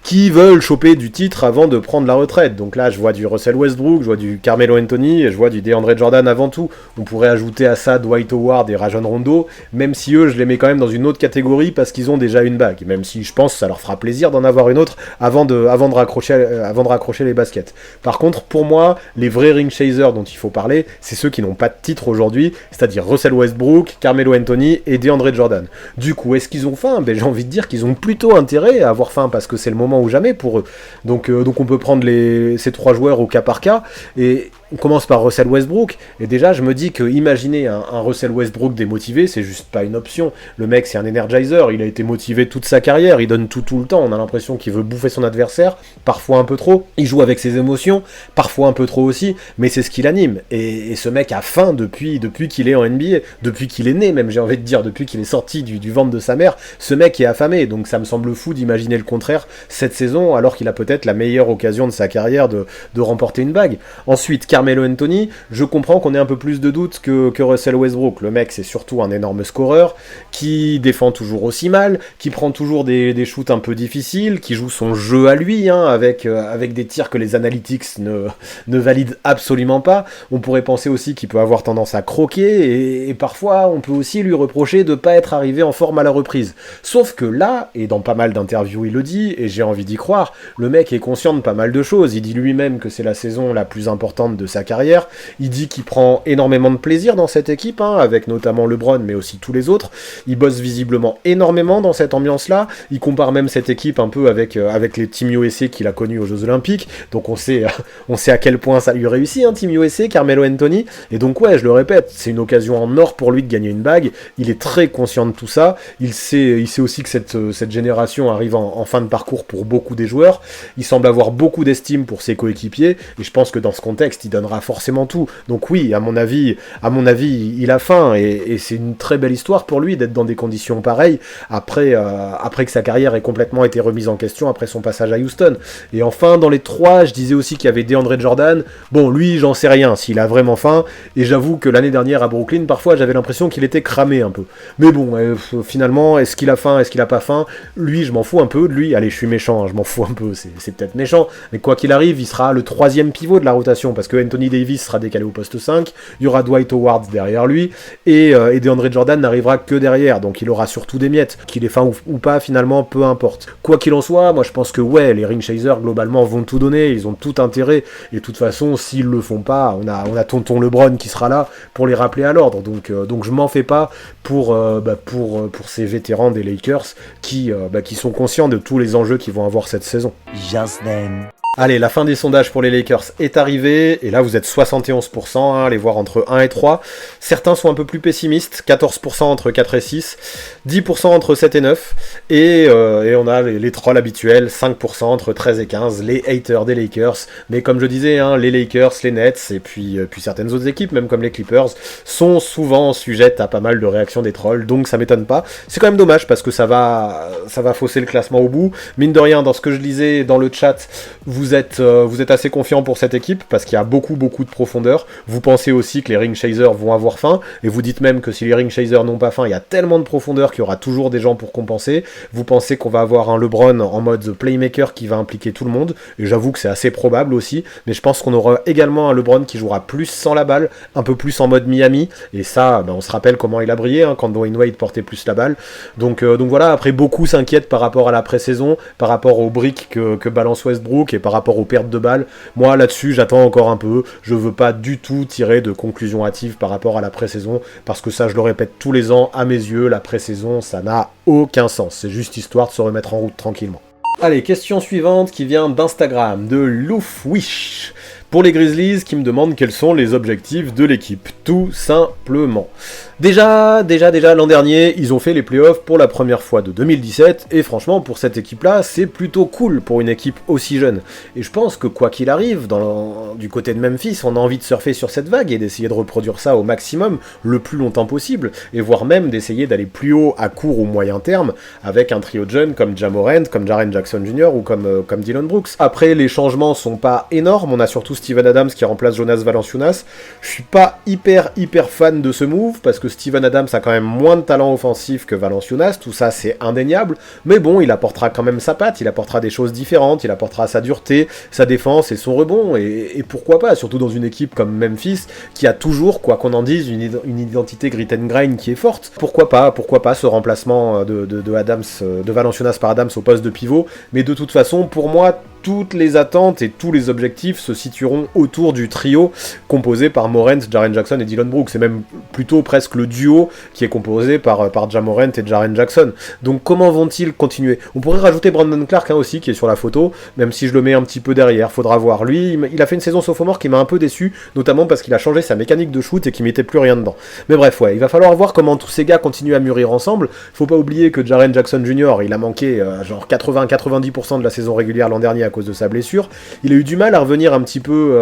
qui veulent choper du titre avant de prendre la retraite. Donc là, je vois du Russell Westbrook, je vois du Carmelo Anthony, et je vois du DeAndre Jordan avant tout. On pourrait ajouter à ça Dwight Howard et Rajon Rondo, même si eux, je les mets quand même dans une autre catégorie parce qu'ils ont déjà une bague. Même si je pense que ça leur fera plaisir d'en avoir une autre avant de raccrocher les baskets. Par contre, pour moi, les vrais ring chasers dont il faut parler, c'est ceux qui n'ont pas de titre aujourd'hui, c'est-à-dire Russell Westbrook, Carmelo Anthony et DeAndre Jordan. Du coup, est-ce qu'ils ont faim? J'ai envie de dire qu'ils ont plutôt intérêt à avoir faim parce que c'est le moment ou jamais pour eux. Donc on peut prendre ces 3 joueurs au cas par cas, et on commence par Russell Westbrook, et déjà je me dis que imaginer un Russell Westbrook démotivé, c'est juste pas une option. Le mec c'est un energizer, il a été motivé toute sa carrière, il donne tout le temps, on a l'impression qu'il veut bouffer son adversaire, parfois un peu trop, il joue avec ses émotions, parfois un peu trop aussi, mais c'est ce qui l'anime, et ce mec a faim depuis qu'il est en NBA, depuis qu'il est né même, j'ai envie de dire, depuis qu'il est sorti du ventre de sa mère, ce mec est affamé, donc ça me semble fou d'imaginer le contraire cette saison, alors qu'il a peut-être la meilleure occasion de sa carrière de remporter une bague. Ensuite, Carmelo Anthony, je comprends qu'on ait un peu plus de doutes que Russell Westbrook. Le mec, c'est surtout un énorme scoreur, qui défend toujours aussi mal, qui prend toujours des shoots un peu difficiles, qui joue son jeu à lui, avec des tirs que les analytics ne valident absolument pas. On pourrait penser aussi qu'il peut avoir tendance à croquer, et parfois, on peut aussi lui reprocher de ne pas être arrivé en forme à la reprise. Sauf que là, et dans pas mal d'interviews il le dit, et j'ai envie d'y croire, le mec est conscient de pas mal de choses. Il dit lui-même que c'est la saison la plus importante de sa carrière. Il dit qu'il prend énormément de plaisir dans cette équipe, avec notamment LeBron, mais aussi tous les autres. Il bosse visiblement énormément dans cette ambiance-là. Il compare même cette équipe un peu avec les Team USA qu'il a connus aux Jeux Olympiques. Donc on sait à quel point ça lui réussit, Team USA, Carmelo Anthony. Et donc ouais, je le répète, c'est une occasion en or pour lui de gagner une bague. Il est très conscient de tout ça. Il sait aussi que cette génération arrive en fin de parcours pour beaucoup des joueurs. Il semble avoir beaucoup d'estime pour ses coéquipiers, et je pense que dans ce contexte, il donnera forcément tout. Donc oui, à mon avis, il a faim, et c'est une très belle histoire pour lui d'être dans des conditions pareilles, après que sa carrière ait complètement été remise en question après son passage à Houston. Et enfin, dans les 3, je disais aussi qu'il y avait DeAndre Jordan. Bon, lui, j'en sais rien, s'il a vraiment faim, et j'avoue que l'année dernière à Brooklyn, parfois, j'avais l'impression qu'il était cramé un peu. Mais bon, finalement, est-ce qu'il a faim, est-ce qu'il a pas faim? Lui, je m'en fous un peu de lui. Allez, je suis méchant, je m'en fous un peu, c'est peut-être méchant, mais quoi qu'il arrive, il sera le 3e pivot de la rotation, parce que Anthony Davis sera décalé au poste 5, il y aura Dwight Howard derrière lui, et DeAndre Jordan n'arrivera que derrière, donc il aura surtout des miettes. Qu'il ait faim ou pas, finalement, peu importe. Quoi qu'il en soit, moi je pense que ouais, les ring chasers, globalement, vont tout donner, ils ont tout intérêt, et de toute façon, s'ils le font pas, on a tonton LeBron qui sera là pour les rappeler à l'ordre, donc je m'en fais pas pour ces vétérans des Lakers qui sont conscients de tous les enjeux qu'ils vont avoir cette saison. Just then. Allez, la fin des sondages pour les Lakers est arrivée, et là vous êtes 71%, les voir entre 1 et 3. Certains sont un peu plus pessimistes, 14% entre 4 et 6, 10% entre 7 et 9, et on a les trolls habituels, 5% entre 13 et 15, les haters des Lakers. Mais comme je disais, les Lakers, les Nets, et puis certaines autres équipes, même comme les Clippers, sont souvent sujettes à pas mal de réactions des trolls, donc ça m'étonne pas. C'est quand même dommage, parce que ça va fausser le classement au bout. Mine de rien, dans ce que je lisais dans le chat, vous êtes assez confiant pour cette équipe, parce qu'il y a beaucoup de profondeur. Vous pensez aussi que les ring chasers vont avoir faim, et vous dites même que si les ring chasers n'ont pas faim, il y a tellement de profondeur qu'il y aura toujours des gens pour compenser. Vous pensez qu'on va avoir un LeBron en mode playmaker qui va impliquer tout le monde, et j'avoue que c'est assez probable aussi, mais je pense qu'on aura également un LeBron qui jouera plus sans la balle, un peu plus en mode Miami, et ça, on se rappelle comment il a brillé, quand Dwayne Wade portait plus la balle. Donc voilà, après beaucoup s'inquiètent par rapport à la pré-saison, par rapport aux briques que balance Westbrook, et par rapport aux pertes de balles. Moi là-dessus j'attends encore un peu, je veux pas du tout tirer de conclusion hâtive par rapport à la pré-saison, parce que ça je le répète tous les ans, à mes yeux la pré-saison ça n'a aucun sens, c'est juste histoire de se remettre en route tranquillement. Allez, question suivante qui vient d'Instagram, de Loufwish. Pour les Grizzlies, qui me demandent quels sont les objectifs de l'équipe, tout simplement. Déjà, l'an dernier, ils ont fait les playoffs pour la première fois de 2017, et franchement, pour cette équipe-là, c'est plutôt cool pour une équipe aussi jeune. Et je pense que quoi qu'il arrive, du côté de Memphis, on a envie de surfer sur cette vague et d'essayer de reproduire ça au maximum, le plus longtemps possible, et voire même d'essayer d'aller plus haut à court ou moyen terme, avec un trio de jeunes comme Ja Morant, comme Jaren Jackson Jr. ou comme Dillon Brooks. Après, les changements sont pas énormes, on a surtout Steven Adams qui remplace Jonas Valanciunas. Je suis pas hyper fan de ce move, parce que Steven Adams a quand même moins de talent offensif que Valanciunas, tout ça c'est indéniable, mais bon, il apportera quand même sa patte, il apportera des choses différentes, il apportera sa dureté, sa défense et son rebond, et pourquoi pas, surtout dans une équipe comme Memphis, qui a toujours, quoi qu'on en dise, une identité grit and grind qui est forte. Pourquoi pas ce remplacement de Valanciunas par Adams au poste de pivot, mais de toute façon, pour moi, toutes les attentes et tous les objectifs se situeront autour du trio composé par Morant, Jaren Jackson et Dillon Brooks. C'est même plutôt presque le duo qui est composé par Ja Morant et Jaren Jackson. Donc comment vont-ils continuer? On pourrait rajouter Brandon Clark aussi qui est sur la photo, même si je le mets un petit peu derrière, faudra voir. Lui, il a fait une saison sophomore qui m'a un peu déçu, notamment parce qu'il a changé sa mécanique de shoot et qu'il mettait plus rien dedans. Mais bref, ouais, il va falloir voir comment tous ces gars continuent à mûrir ensemble. Faut pas oublier que Jaren Jackson Jr., il a manqué genre 80-90% de la saison régulière l'an dernier à cause de sa blessure. Il a eu du mal à revenir un petit peu,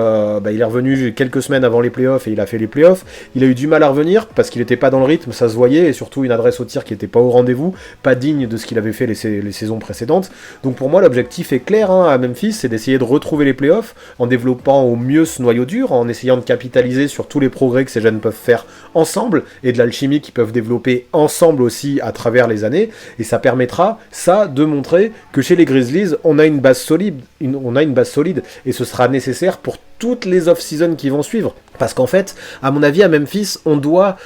il est revenu quelques semaines avant les playoffs et il a fait les playoffs. Il a eu du mal à revenir parce qu'il n'était pas dans le rythme, ça se voyait, et surtout une adresse au tir qui n'était pas au rendez-vous, pas digne de ce qu'il avait fait les saisons précédentes. Donc pour moi l'objectif est clair à Memphis, c'est d'essayer de retrouver les playoffs en développant au mieux ce noyau dur, en essayant de capitaliser sur tous les progrès que ces jeunes peuvent faire ensemble et de l'alchimie qu'ils peuvent développer ensemble aussi à travers les années, et ça permettra de montrer que chez les Grizzlies on a une base solide, et ce sera nécessaire pour toutes les off-season qui vont suivre. Parce qu'en fait, à mon avis, à Memphis, on doit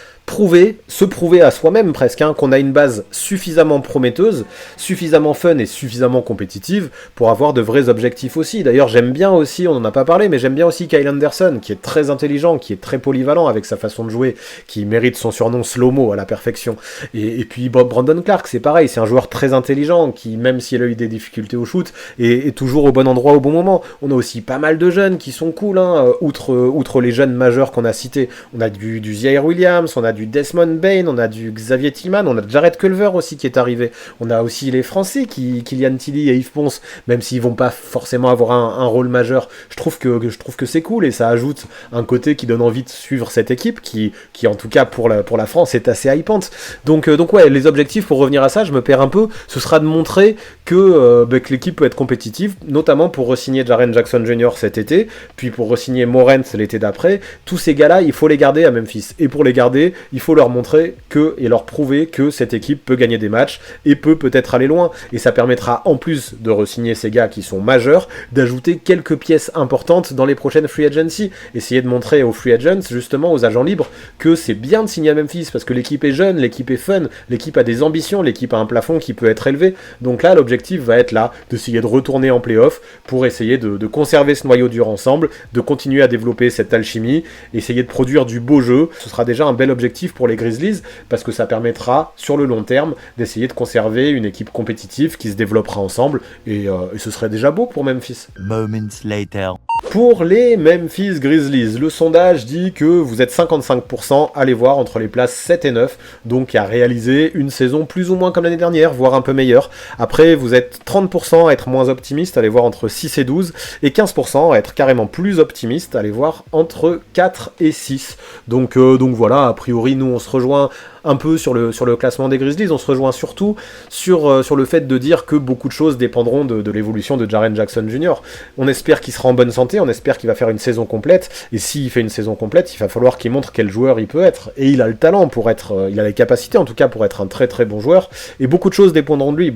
se prouver à soi-même presque, qu'on a une base suffisamment prometteuse, suffisamment fun et suffisamment compétitive pour avoir de vrais objectifs aussi. D'ailleurs, j'aime bien aussi, on n'en a pas parlé, mais j'aime bien aussi Kyle Anderson, qui est très intelligent, qui est très polyvalent avec sa façon de jouer, qui mérite son surnom slow-mo à la perfection. Et puis Brandon Clark, c'est pareil, c'est un joueur très intelligent, qui, même s'il a eu des difficultés au shoot, est toujours au bon endroit au bon moment. On a aussi pas mal de jeunes qui sont cool, outre les jeunes majeurs qu'on a cités. On a du Zaire Williams, on a du Desmond Bane, on a du Xavier Tillman, on a Jared Culver aussi qui est arrivé. On a aussi les Français, Kylian Tilly et Yves Ponce, même s'ils vont pas forcément avoir un rôle majeur. Je trouve que c'est cool, et ça ajoute un côté qui donne envie de suivre cette équipe, qui en tout cas pour la France est assez hypante. Donc ouais, les objectifs, pour revenir à ça, je me perds un peu, ce sera de montrer que l'équipe peut être compétitive, notamment pour re-signer Jaren Jackson Jr. cet été, puis pour re-signer Morant l'été d'après. Tous ces gars-là, il faut les garder à Memphis, et pour les garder, il faut leur montrer et leur prouver que cette équipe peut gagner des matchs et peut peut-être aller loin, et ça permettra, en plus de re-signer ces gars qui sont majeurs, d'ajouter quelques pièces importantes dans les prochaines free agency, essayer de montrer aux free agents, justement aux agents libres, que c'est bien de signer à Memphis, parce que l'équipe est jeune, l'équipe est fun, l'équipe a des ambitions, l'équipe a un plafond qui peut être élevé. Donc là, l'objectif va être là, d'essayer de retourner en play-off pour essayer de conserver ce noyau dur ensemble, de continuer à développer cette alchimie, essayer de produire du beau jeu. Ce sera déjà un bel objectif pour les Grizzlies, parce que ça permettra, sur le long terme, d'essayer de conserver une équipe compétitive qui se développera ensemble, et ce serait déjà beau pour Memphis. Moments later. Pour les Memphis Grizzlies, le sondage dit que vous êtes 55% à les voir entre les places 7 et 9, donc à réaliser une saison plus ou moins comme l'année dernière, voire un peu meilleure. Après, vous êtes 30% à être moins optimiste, à les voir entre 6 et 12, et 15% à être carrément plus optimiste, à les voir entre 4 et 6. Donc voilà, a priori, nous on se rejoint un peu sur le classement des Grizzlies, on se rejoint surtout sur le fait de dire que beaucoup de choses dépendront de l'évolution de Jaren Jackson Jr. On espère qu'il sera en bonne santé, on espère qu'il va faire une saison complète, et s'il fait une saison complète, il va falloir qu'il montre quel joueur il peut être, et il a le talent pour être, il a les capacités en tout cas pour être un très très bon joueur, et beaucoup de choses dépendront de lui,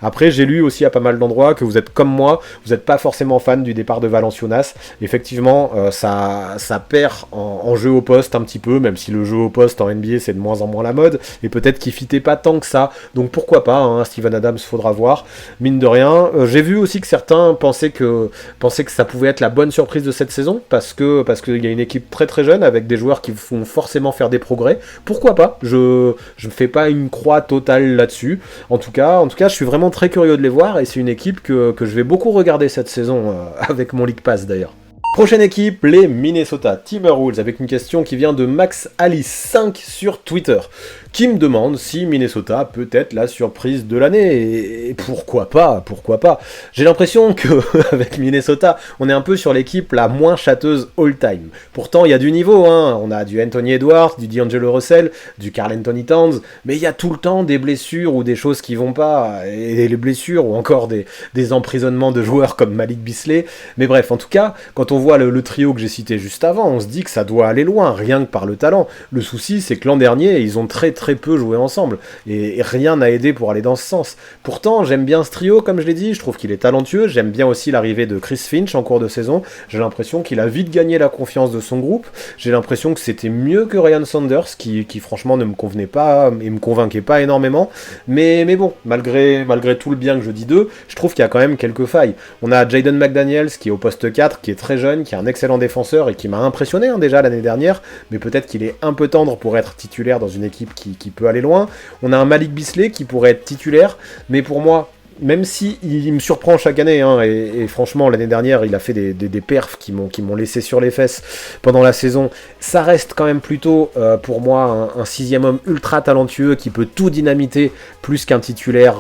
Après, j'ai lu aussi à pas mal d'endroits que vous êtes comme moi, vous n'êtes pas forcément fan du départ de Valanciunas. Effectivement, ça perd en jeu au poste un petit peu, même si le jeu au poste en NBA c'est de moins en moins la mode, et peut-être qu'il fitait pas tant que ça, donc pourquoi pas, Steven Adams, faudra voir, mine de rien. J'ai vu aussi que certains pensaient que ça pouvait être la bonne surprise de cette saison, parce qu'il y a une équipe très très jeune, avec des joueurs qui vont forcément faire des progrès, pourquoi pas, je ne fais pas une croix totale là-dessus, en tout cas, je suis vraiment très curieux de les voir, et c'est une équipe que je vais beaucoup regarder cette saison, avec mon League Pass d'ailleurs. Prochaine équipe, les Minnesota Timberwolves, avec une question qui vient de Max Alice 5 sur Twitter, qui me demande si Minnesota peut être la surprise de l'année, et pourquoi pas. J'ai l'impression que avec Minnesota, on est un peu sur l'équipe la moins châteuse all-time. Pourtant, il y a du niveau, hein. On a du Anthony Edwards, du D'Angelo Russell, du Karl Anthony Towns, mais il y a tout le temps des blessures ou des choses qui vont pas, et les blessures ou encore des emprisonnements de joueurs comme Malik Beasley. Mais bref, en tout cas, quand on voit le trio que j'ai cité juste avant, on se dit que ça doit aller loin, rien que par le talent. Le souci, c'est que l'an dernier, ils ont très peu joué ensemble, et rien n'a aidé pour aller dans ce sens. Pourtant, j'aime bien ce trio, comme je l'ai dit, je trouve qu'il est talentueux, j'aime bien aussi l'arrivée de Chris Finch en cours de saison, j'ai l'impression qu'il a vite gagné la confiance de son groupe, j'ai l'impression que c'était mieux que Ryan Saunders, qui franchement ne me convenait pas, et me convainquait pas énormément, mais bon, malgré tout le bien que je dis d'eux, je trouve qu'il y a quand même quelques failles. On a Jaden McDaniels, qui est au poste 4, qui est très jeune, qui est un excellent défenseur, et qui m'a impressionné déjà l'année dernière, mais peut-être qu'il est un peu tendre pour être titulaire dans une équipe qui peut aller loin. On a un Malik Beasley qui pourrait être titulaire, mais pour moi, même si il me surprend chaque année, hein, et franchement l'année dernière il a fait des perfs qui m'ont laissé sur les fesses pendant la saison, ça reste quand même plutôt pour moi un sixième homme ultra talentueux qui peut tout dynamiter plus qu'un titulaire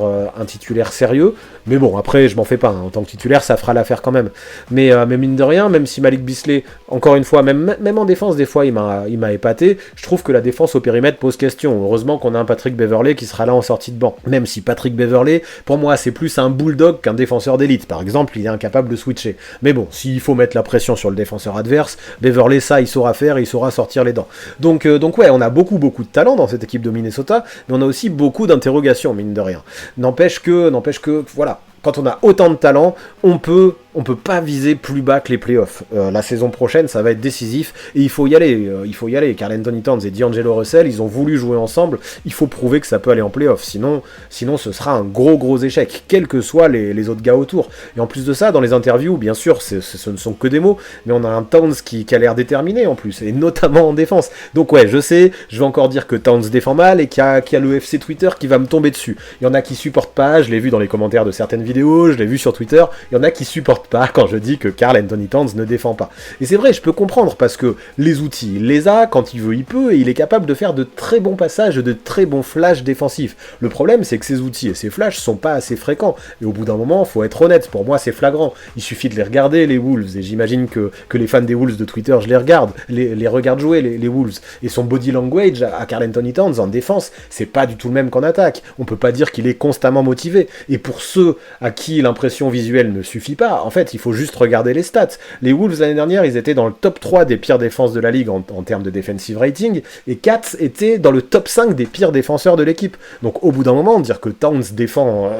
sérieux. Mais bon, après je m'en fais pas, hein. En tant que titulaire ça fera l'affaire quand même. Mais mine de rien, même si Malik Beasley, encore une fois, même en défense des fois il m'a épaté, je trouve que la défense au périmètre pose question. Heureusement qu'on a un Patrick Beverley qui sera là en sortie de banc. Même si Patrick Beverley, pour moi c'est plus un bulldog qu'un défenseur d'élite. Par exemple, il est incapable de switcher. Mais bon, s'il faut mettre la pression sur le défenseur adverse, Beverley, ça, il saura faire et il saura sortir les dents. Donc ouais, on a beaucoup de talent dans cette équipe de Minnesota, mais on a aussi beaucoup d'interrogations, mine de rien. N'empêche que, voilà, quand on a autant de talent, on peut pas viser plus bas que les playoffs. La saison prochaine, ça va être décisif, et il faut y aller. Karl Anthony Towns et D'Angelo Russell, ils ont voulu jouer ensemble, il faut prouver que ça peut aller en playoffs, sinon ce sera un gros échec, quels que soient les autres gars autour. Et en plus de ça, dans les interviews, bien sûr, ce ne sont que des mots, mais on a un Towns qui a l'air déterminé en plus, et notamment en défense. Donc ouais, je sais, je vais encore dire que Towns défend mal, et qu'il y a le FC Twitter qui va me tomber dessus. Il y en a qui supportent pas, je l'ai vu dans les commentaires de certaines vidéos, je l'ai vu sur Twitter, il y en a qui supportent pas quand je dis que Karl Anthony Towns ne défend pas. Et c'est vrai, je peux comprendre, parce que les outils, il les a, quand il veut, il peut, et il est capable de faire de très bons passages, de très bons flashs défensifs. Le problème, c'est que ces outils et ces flashs sont pas assez fréquents, et au bout d'un moment, faut être honnête, pour moi c'est flagrant. Il suffit de les regarder, les Wolves, et j'imagine que les fans des Wolves de Twitter, je les regarde, les regarde jouer, les Wolves, et son body language à Karl Anthony Towns en défense, c'est pas du tout le même qu'en attaque. On peut pas dire qu'il est constamment motivé, et pour ceux à qui l'impression visuelle ne suffit pas, en fait, il faut juste regarder les stats. Les Wolves l'année dernière, ils étaient dans le top 3 des pires défenses de la ligue en termes de defensive rating, et Cats était dans le top 5 des pires défenseurs de l'équipe. Donc au bout d'un moment, dire que Towns défend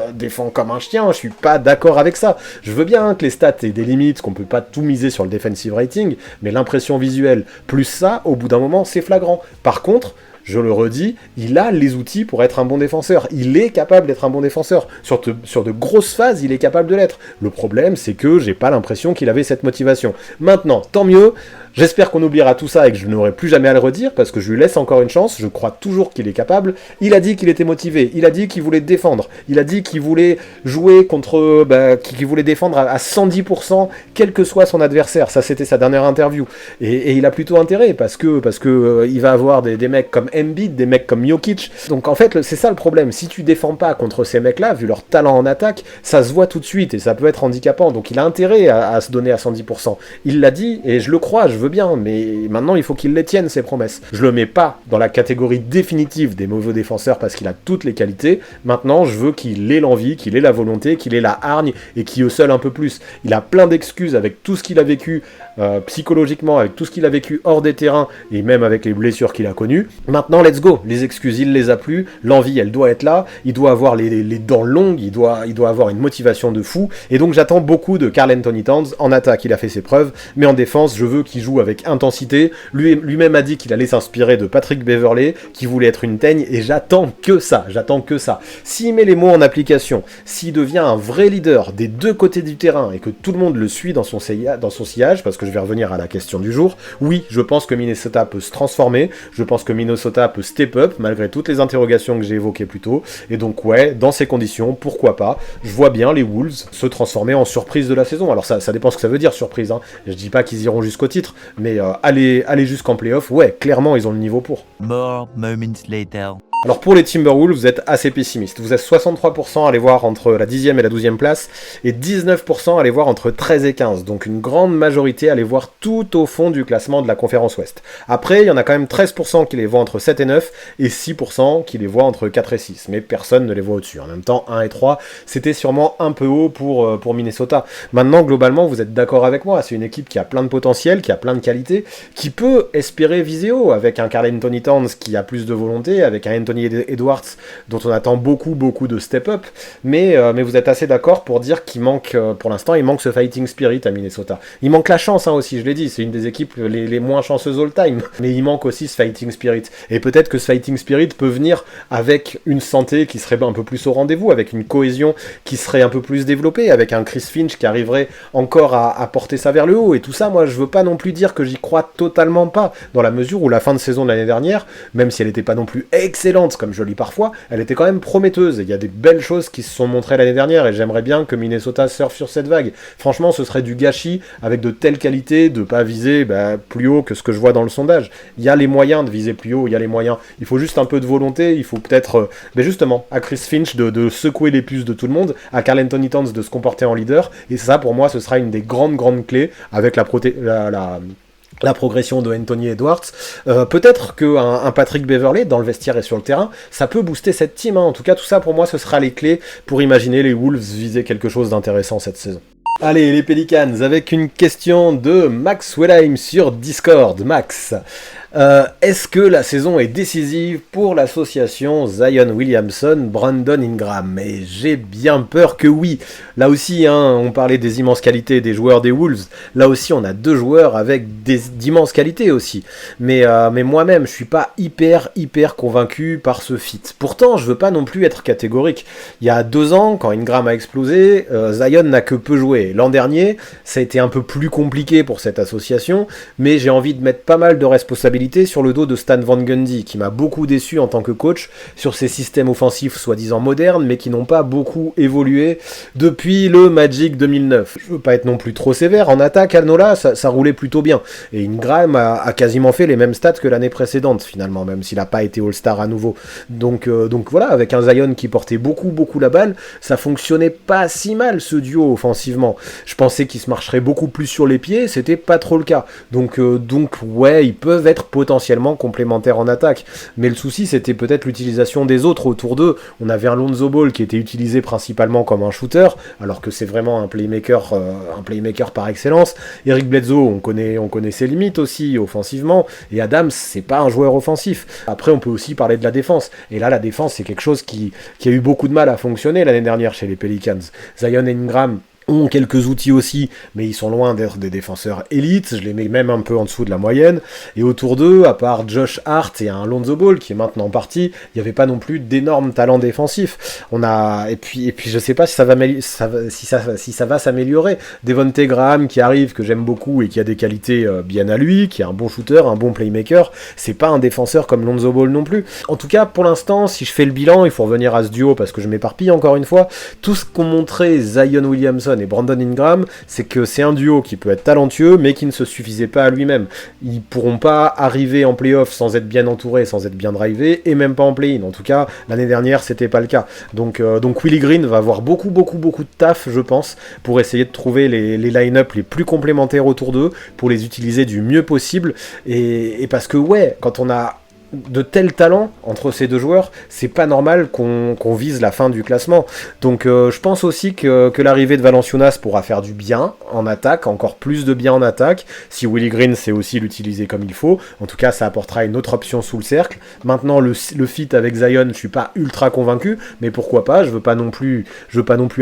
comme un chien, je suis pas d'accord avec ça. Je veux bien que les stats aient des limites, qu'on peut pas tout miser sur le defensive rating, mais l'impression visuelle plus ça, au bout d'un moment, c'est flagrant. Par contre, je le redis, il a les outils pour être un bon défenseur. Il est capable d'être un bon défenseur. Sur de grosses phases, il est capable de l'être. Le problème, c'est que j'ai pas l'impression qu'il avait cette motivation. Maintenant, tant mieux. J'espère qu'on oubliera tout ça et que je n'aurai plus jamais à le redire, parce que je lui laisse encore une chance, je crois toujours qu'il est capable. Il a dit qu'il était motivé, il a dit qu'il voulait défendre, il a dit qu'il voulait jouer contre... qu'il voulait défendre à 110%, quel que soit son adversaire. Ça, c'était sa dernière interview. Et il a plutôt intérêt, parce que il va avoir des mecs comme Embiid, des mecs comme Jokic. Donc en fait, c'est ça le problème. Si tu défends pas contre ces mecs-là, vu leur talent en attaque, ça se voit tout de suite, et ça peut être handicapant. Donc il a intérêt à se donner à 110%. Il l'a dit, et je le crois, je veux bien, mais maintenant il faut qu'il les tienne, ses promesses. Je le mets pas dans la catégorie définitive des mauvais défenseurs parce qu'il a toutes les qualités. Maintenant, je veux qu'il ait l'envie, qu'il ait la volonté, qu'il ait la hargne et qu'il oscille un peu plus. Il a plein d'excuses avec tout ce qu'il a vécu psychologiquement, avec tout ce qu'il a vécu hors des terrains et même avec les blessures qu'il a connues. Maintenant, let's go. Les excuses, il les a plus. L'envie, elle doit être là. Il doit avoir les dents longues. Il doit avoir une motivation de fou. Et donc, j'attends beaucoup de Karl Anthony Towns. En attaque, il a fait ses preuves, mais en défense, je veux qu'il joue joue avec intensité. Lui-même a dit qu'il allait s'inspirer de Patrick Beverley, qui voulait être une teigne, et j'attends que ça. S'il met les mots en application, s'il devient un vrai leader des deux côtés du terrain, et que tout le monde le suit dans son sillage, parce que je vais revenir à la question du jour, oui, je pense que Minnesota peut se transformer, je pense que Minnesota peut step up, malgré toutes les interrogations que j'ai évoquées plus tôt, et donc ouais, dans ces conditions, pourquoi pas, je vois bien les Wolves se transformer en surprise de la saison. Alors ça dépend ce que ça veut dire, surprise, hein. Je dis pas qu'ils iront jusqu'au titre, mais aller jusqu'en playoff, ouais, clairement, ils ont le niveau pour. More moments later. Alors pour les Timberwolves, vous êtes assez pessimiste. Vous êtes 63% à les voir entre la 10e et la 12e place, et 19% à les voir entre 13 et 15. Donc une grande majorité à les voir tout au fond du classement de la conférence Ouest. Après, il y en a quand même 13% qui les voient entre 7 et 9, et 6% qui les voient entre 4 et 6. Mais personne ne les voit au-dessus. En même temps, 1 et 3, c'était sûrement un peu haut pour Minnesota. Maintenant, globalement, vous êtes d'accord avec moi. C'est une équipe qui a plein de potentiel, qui a plein de qualités, qui peut espérer viser haut, avec un Karl Anthony Towns qui a plus de volonté, avec un Anthony Edwards dont on attend beaucoup de step-up, mais vous êtes assez d'accord pour dire qu'il manque, pour l'instant, il manque ce fighting spirit à Minnesota. Il manque la chance, hein, aussi, je l'ai dit, c'est une des équipes les moins chanceuses all-time, mais il manque aussi ce fighting spirit. Et peut-être que ce fighting spirit peut venir avec une santé qui serait un peu plus au rendez-vous, avec une cohésion qui serait un peu plus développée, avec un Chris Finch qui arriverait encore à porter ça vers le haut. Et tout ça, moi, je veux pas non plus dire que j'y crois totalement pas, dans la mesure où la fin de saison de l'année dernière, même si elle n'était pas non plus excellente, comme je le lis parfois, elle était quand même prometteuse. Il y a des belles choses qui se sont montrées l'année dernière, et j'aimerais bien que Minnesota surfe sur cette vague. Franchement, ce serait du gâchis, avec de telles qualités, de pas viser plus haut que ce que je vois dans le sondage. Il y a les moyens de viser plus haut, il y a les moyens. Il faut juste un peu de volonté, il faut peut-être, justement, à Chris Finch de secouer les puces de tout le monde, à Karl Anthony Towns de se comporter en leader, et ça, pour moi, ce sera une des grandes clés, avec la progression de Anthony Edwards. Peut-être qu'un Patrick Beverley dans le vestiaire et sur le terrain, ça peut booster cette team, hein. En tout cas, tout ça pour moi, ce sera les clés pour imaginer les Wolves viser quelque chose d'intéressant cette saison. Allez, les Pelicans, avec une question de Max Wellheim sur Discord. Max, est-ce que la saison est décisive pour l'association Zion Williamson-Brandon Ingram? Et j'ai bien peur que oui. Là aussi, hein, on parlait des immenses qualités des joueurs des Wolves. Là aussi, on a deux joueurs avec d'immenses qualités aussi. Mais moi-même, je suis pas hyper convaincu par ce fit. Pourtant, je veux pas non plus être catégorique. Il y a 2 ans, quand Ingram a explosé, Zion n'a que peu joué. L'an dernier, ça a été un peu plus compliqué pour cette association, mais j'ai envie de mettre pas mal de responsabilités sur le dos de Stan Van Gundy, qui m'a beaucoup déçu en tant que coach sur ces systèmes offensifs soi-disant modernes, mais qui n'ont pas beaucoup évolué depuis le Magic 2009. Je veux pas être non plus trop sévère, en attaque, Nola, ça roulait plutôt bien, et Ingram a quasiment fait les mêmes stats que l'année précédente, finalement, même s'il n'a pas été All-Star à nouveau. Donc voilà, avec un Zion qui portait beaucoup la balle, ça fonctionnait pas si mal, ce duo, offensivement. Je pensais qu'ils se marcheraient beaucoup plus sur les pieds, c'était pas trop le cas. Donc ouais, ils peuvent être potentiellement complémentaires en attaque. Mais le souci, c'était peut-être l'utilisation des autres autour d'eux. On avait un Lonzo Ball qui était utilisé principalement comme un shooter, alors que c'est vraiment un playmaker par excellence. Eric Bledsoe, on connaît ses limites aussi offensivement. Et Adams, c'est pas un joueur offensif. Après, on peut aussi parler de la défense. Et là, la défense, c'est quelque chose qui a eu beaucoup de mal à fonctionner l'année dernière chez les Pelicans. Zion et Ingram ont quelques outils aussi, mais ils sont loin d'être des défenseurs élites, je les mets même un peu en dessous de la moyenne, et autour d'eux, à part Josh Hart et un Lonzo Ball qui est maintenant parti, il n'y avait pas non plus d'énormes talents défensifs. Et puis je sais pas si ça va s'améliorer. Devonte Graham qui arrive, que j'aime beaucoup et qui a des qualités bien à lui, qui est un bon shooter, un bon playmaker, c'est pas un défenseur comme Lonzo Ball non plus. En tout cas, pour l'instant, si je fais le bilan, il faut revenir à ce duo parce que je m'éparpille encore une fois, tout ce qu'ont montré Zion Williamson et Brandon Ingram, c'est que c'est un duo qui peut être talentueux, mais qui ne se suffisait pas à lui-même. Ils pourront pas arriver en play-off sans être bien entourés, sans être bien drivés, et même pas en play-in. En tout cas, l'année dernière, c'était pas le cas. Donc Willie Green va avoir beaucoup de taf, je pense, pour essayer de trouver les line-up les plus complémentaires autour d'eux, pour les utiliser du mieux possible, et parce que ouais, quand on a de tel talent entre ces deux joueurs, c'est pas normal qu'on vise la fin du classement. Donc je pense aussi que l'arrivée de Valanciunas pourra faire du bien en attaque, encore plus de bien en attaque, si Willie Green sait aussi l'utiliser comme il faut. En tout cas, ça apportera une autre option sous le cercle. Maintenant, le fit avec Zion, je suis pas ultra convaincu, mais pourquoi pas, je veux pas non plus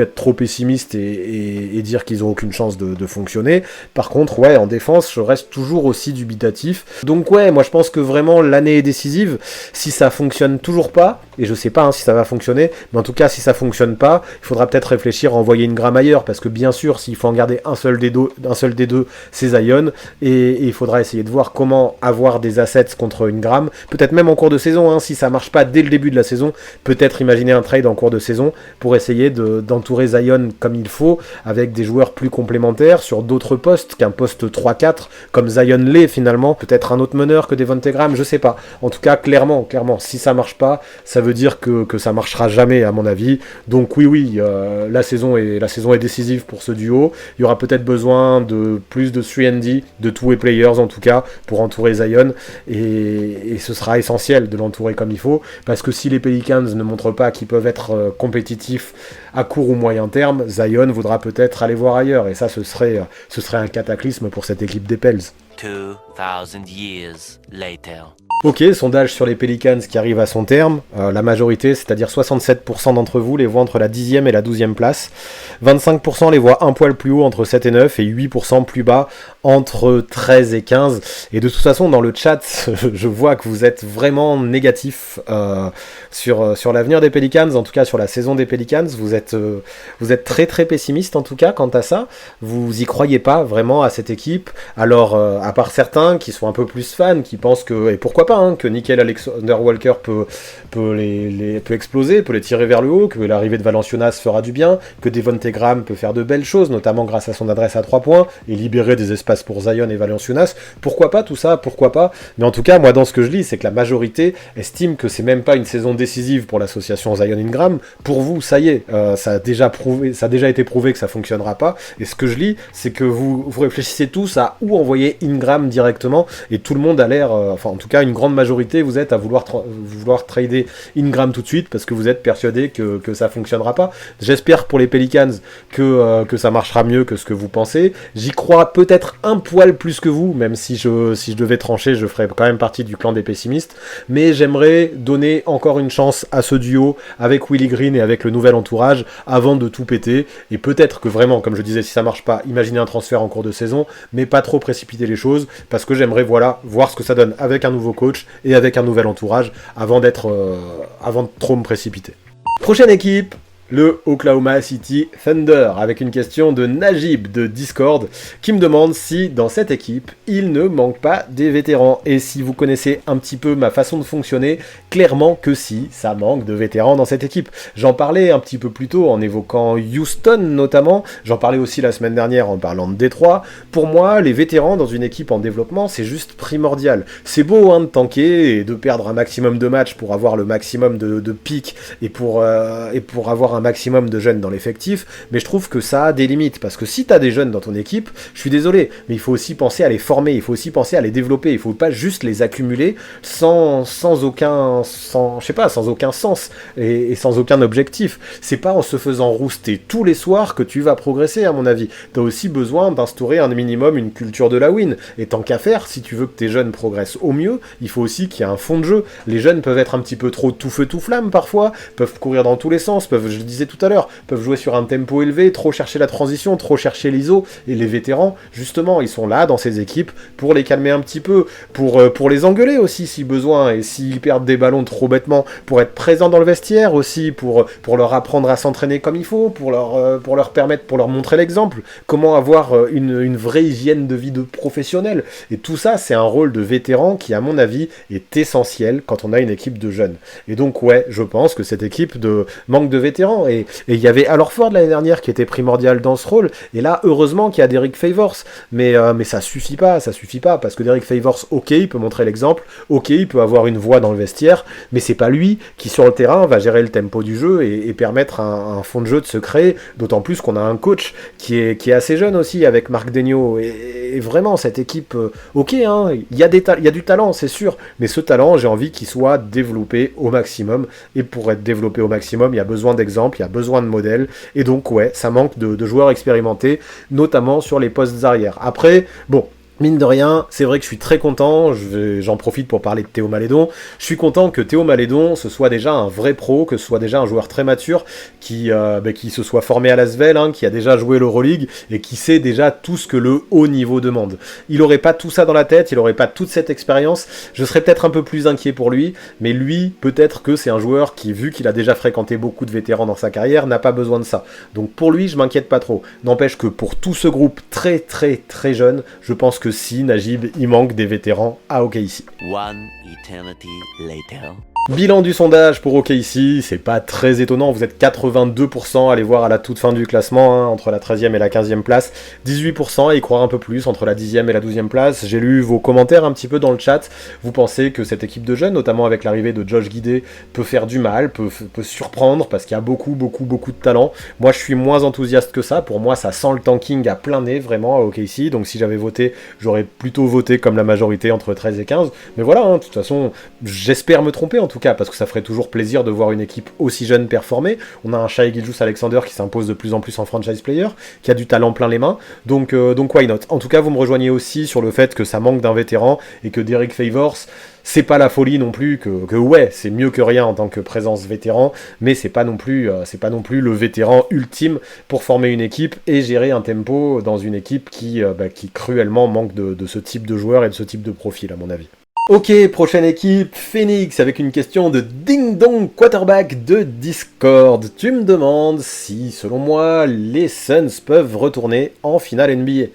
être trop pessimiste et dire qu'ils ont aucune chance de fonctionner. Par contre, ouais, en défense, je reste toujours aussi dubitatif. Donc ouais, moi je pense que vraiment l'année est décisive. Si ça fonctionne toujours pas, et je sais pas si ça va fonctionner, mais en tout cas si ça fonctionne pas, il faudra peut-être réfléchir à envoyer Ingram ailleurs, parce que bien sûr s'il faut en garder un seul des deux, c'est Zion, et il faudra essayer de voir comment avoir des assets contre Ingram, peut-être même en cours de saison, si ça marche pas dès le début de la saison, peut-être imaginer un trade en cours de saison pour essayer d'entourer Zion comme il faut, avec des joueurs plus complémentaires sur d'autres postes qu'un poste 3-4, comme Zion l'est finalement, peut-être un autre meneur que Devonte Graham, je sais pas. En tout cas, clairement, si ça marche pas, ça veut dire que ça marchera jamais, à mon avis. Donc oui, la saison est décisive pour ce duo. Il y aura peut-être besoin de plus de 3&D, de two-way players en tout cas, pour entourer Zion, et ce sera essentiel de l'entourer comme il faut, parce que si les Pelicans ne montrent pas qu'ils peuvent être compétitifs à court ou moyen terme, Zion voudra peut-être aller voir ailleurs, et ça, ce serait un cataclysme pour cette équipe des Pels. 2000 years later. Ok, sondage sur les Pelicans qui arrive à son terme. La majorité, c'est-à-dire 67% d'entre vous, les voient entre la 10e et la 12e place. 25% les voient un poil plus haut entre 7 et 9 et 8% plus bas entre 13 et 15. Et de toute façon, dans le chat, je vois que vous êtes vraiment négatif sur l'avenir des Pelicans, en tout cas sur la saison des Pelicans. Vous êtes très très pessimiste en tout cas quant à ça. Vous y croyez pas vraiment à cette équipe. Alors, à part certains qui sont un peu plus fans, qui pensent que, et pourquoi pas, que Nickel Alexander-Walker peut exploser, peut les tirer vers le haut, que l'arrivée de Valanciunas fera du bien, que Devonte Graham peut faire de belles choses, notamment grâce à son adresse à 3 points, et libérer des espaces pour Zion et Valanciunas. Pourquoi pas tout ça, pourquoi pas. Mais en tout cas, moi dans ce que je lis, c'est que la majorité estime que c'est même pas une saison décisive pour l'association Zion-Ingram. Pour vous, ça y est, ça a déjà été prouvé que ça fonctionnera pas, et ce que je lis, c'est que vous réfléchissez tous à où envoyer Ingram directement, et tout le monde a l'air, enfin en tout cas une grande majorité, vous êtes à vouloir trader Ingram tout de suite parce que vous êtes persuadé que ça fonctionnera pas. J'espère pour les Pelicans que ça marchera mieux que ce que vous pensez. J'y crois peut-être un poil plus que vous, même si je devais trancher, je ferais quand même partie du clan des pessimistes, mais j'aimerais donner encore une chance à ce duo avec Willie Green et avec le nouvel entourage avant de tout péter, et peut-être que vraiment, comme je disais, si ça marche pas, imaginez un transfert en cours de saison, mais pas trop précipiter les choses, parce que j'aimerais voir ce que ça donne avec un nouveau coach et avec un nouvel entourage avant de trop me précipiter. Prochaine équipe, le Oklahoma City Thunder, avec une question de Najib de Discord qui me demande si dans cette équipe il ne manque pas des vétérans. Et si vous connaissez un petit peu ma façon de fonctionner, clairement que si, ça manque de vétérans dans cette équipe. J'en parlais un petit peu plus tôt en évoquant Houston notamment, j'en parlais aussi la semaine dernière en parlant de Détroit. Pour moi, les vétérans dans une équipe en développement, c'est juste primordial. C'est beau de tanker et de perdre un maximum de matchs pour avoir le maximum de pics et pour avoir un maximum de jeunes dans l'effectif, mais je trouve que ça a des limites, parce que si tu as des jeunes dans ton équipe, je suis désolé, mais il faut aussi penser à les former, il faut aussi penser à les développer, il faut pas juste les accumuler sans aucun sens et sans aucun objectif. C'est pas en se faisant rouster tous les soirs que tu vas progresser, à mon avis. Tu as aussi besoin d'instaurer un minimum une culture de la win, et tant qu'à faire, si tu veux que tes jeunes progressent au mieux, il faut aussi qu'il y ait un fond de jeu. Les jeunes peuvent être un petit peu trop tout feu tout flamme parfois, peuvent courir dans tous les sens, je le disais tout à l'heure, peuvent jouer sur un tempo élevé, trop chercher la transition, trop chercher l'ISO, et les vétérans, justement, ils sont là dans ces équipes pour les calmer un petit peu, pour les engueuler aussi si besoin, et s'ils perdent des ballons trop bêtement, pour être présents dans le vestiaire aussi, pour leur apprendre à s'entraîner comme il faut, pour leur permettre, pour leur montrer l'exemple, comment avoir une vraie hygiène de vie de professionnel. Et tout ça, c'est un rôle de vétéran qui, à mon avis, est essentiel quand on a une équipe de jeunes. Et donc, ouais, je pense que cette équipe manque de vétérans. talent, et il y avait Al Horford l'année dernière qui était primordial dans ce rôle, et là, heureusement qu'il y a Derek Favors, mais ça suffit pas, parce que Derek Favors, ok, il peut montrer l'exemple, ok, il peut avoir une voix dans le vestiaire, mais c'est pas lui qui, sur le terrain, va gérer le tempo du jeu et permettre un fond de jeu de se créer, d'autant plus qu'on a un coach qui est assez jeune aussi, avec Marc Daigneault, et vraiment, cette équipe, ok, hein, il y a du talent, c'est sûr, mais ce talent, j'ai envie qu'il soit développé au maximum, et pour être développé au maximum, il y a besoin d'exemples, il y a besoin de modèles, et donc ouais, ça manque de joueurs expérimentés, notamment sur les postes arrière. Après, bon, mine de rien, c'est vrai que je suis très content, j'en profite pour parler de Théo Malédon, je suis content que Théo Malédon, ce soit déjà un vrai pro, que ce soit déjà un joueur très mature, qui se soit formé à l'Asvel, hein, qui a déjà joué l'Euroleague, et qui sait déjà tout ce que le haut niveau demande. Il aurait pas tout ça dans la tête, il aurait pas toute cette expérience, je serais peut-être un peu plus inquiet pour lui, mais lui, peut-être que c'est un joueur qui, vu qu'il a déjà fréquenté beaucoup de vétérans dans sa carrière, n'a pas besoin de ça. Donc pour lui, je m'inquiète pas trop. N'empêche que pour tout ce groupe très très très jeune, je pense que si, Najib, il manque des vétérans à OKC. One eternity later. Bilan du sondage pour OKC, c'est pas très étonnant, vous êtes 82% à aller voir à la toute fin du classement, hein, entre la 13e et la 15e place, 18% à y croire un peu plus entre la 10e et la 12e place. J'ai lu vos commentaires un petit peu dans le chat, vous pensez que cette équipe de jeunes, notamment avec l'arrivée de Josh Giddey, peut faire du mal, peut surprendre, parce qu'il y a beaucoup de talent. Moi je suis moins enthousiaste que ça, pour moi ça sent le tanking à plein nez vraiment à OKC, donc si j'avais voté, j'aurais plutôt voté comme la majorité entre 13 et 15, mais voilà, hein, de toute façon, j'espère me tromper en tout cas, parce que ça ferait toujours plaisir de voir une équipe aussi jeune performer. On a un Shai Gilgeous-Alexander qui s'impose de plus en plus en franchise player, qui a du talent plein les mains, donc why not. En tout cas, vous me rejoignez aussi sur le fait que ça manque d'un vétéran, et que Derek Favors, c'est pas la folie non plus, que ouais, c'est mieux que rien en tant que présence vétéran, mais c'est pas non plus le vétéran ultime pour former une équipe et gérer un tempo dans une équipe qui cruellement manque de ce type de joueur et de ce type de profil, à mon avis. Ok, prochaine équipe, Phoenix, avec une question de Ding Dong Quarterback de Discord. Tu me demandes si, selon moi, les Suns peuvent retourner en finale NBA.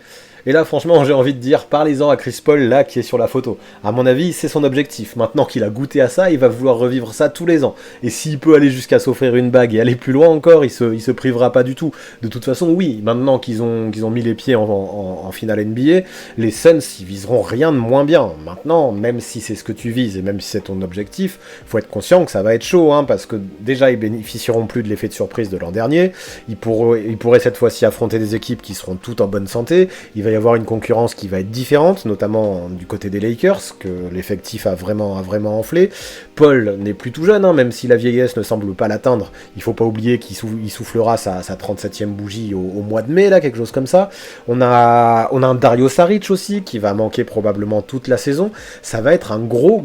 Et là, franchement, j'ai envie de dire, parlez-en à Chris Paul, là, qui est sur la photo. À mon avis, c'est son objectif. Maintenant qu'il a goûté à ça, il va vouloir revivre ça tous les ans. Et s'il peut aller jusqu'à s'offrir une bague et aller plus loin encore, il se privera pas du tout. De toute façon, oui, maintenant qu'ils ont mis les pieds en finale NBA, les Suns, ils viseront rien de moins bien. Maintenant, même si c'est ce que tu vises et même si c'est ton objectif, faut être conscient que ça va être chaud, hein, parce que déjà, ils bénéficieront plus de l'effet de surprise de l'an dernier. Ils pourraient cette fois-ci affronter des équipes qui seront toutes en bonne santé. Il va y avoir une concurrence qui va être différente, notamment du côté des Lakers, que l'effectif a vraiment enflé. Paul n'est plus tout jeune, hein, même si la vieillesse ne semble pas l'atteindre. Il faut pas oublier qu'il soufflera sa 37e bougie au mois de mai, là, quelque chose comme ça. On a un Dario Saric aussi, qui va manquer probablement toute la saison. Ça va être un gros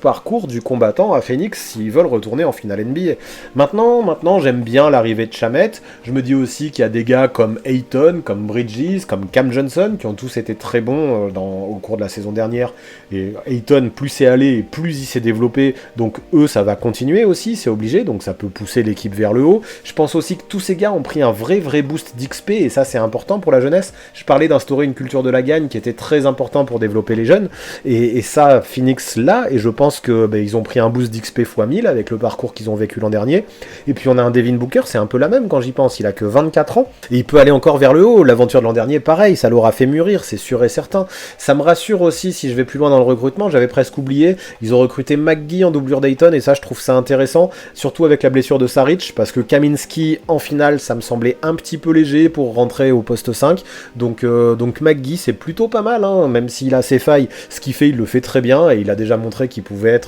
parcours du combattant à Phoenix s'ils veulent retourner en finale NBA. Maintenant, j'aime bien l'arrivée de Shamet. Je me dis aussi qu'il y a des gars comme Ayton, comme Bridges, comme Cam Johnson, qui ont tous été très bons au cours de la saison dernière. Et Ayton, plus c'est allé, et plus il s'est développé, donc eux, ça va continuer aussi, c'est obligé, donc ça peut pousser l'équipe vers le haut. Je pense aussi que tous ces gars ont pris un vrai boost d'XP, et ça, c'est important pour la jeunesse. Je parlais d'instaurer une culture de la gagne qui était très important pour développer les jeunes, et ça, Phoenix là, et je pense que ils ont pris un boost d'XP x 1000 avec le parcours qu'ils ont vécu l'an dernier. Et puis on a un Devin Booker, c'est un peu la même quand j'y pense, il a que 24 ans, et il peut aller encore vers le haut. L'aventure de l'an dernier, pareil, ça l'aura fait mûrir, c'est sûr et certain. Ça me rassure aussi si je vais plus loin dans le recrutement, j'avais presque oublié, ils ont recruté McGee en doublure d'Ayton, et ça je trouve ça intéressant, surtout avec la blessure de Saric, parce que Kaminsky en finale, ça me semblait un petit peu léger pour rentrer au poste 5, donc McGee c'est plutôt pas mal, hein, même s'il a ses failles, ce qu'il fait, il le fait très bien, et il a déjà montré qu'il pouvait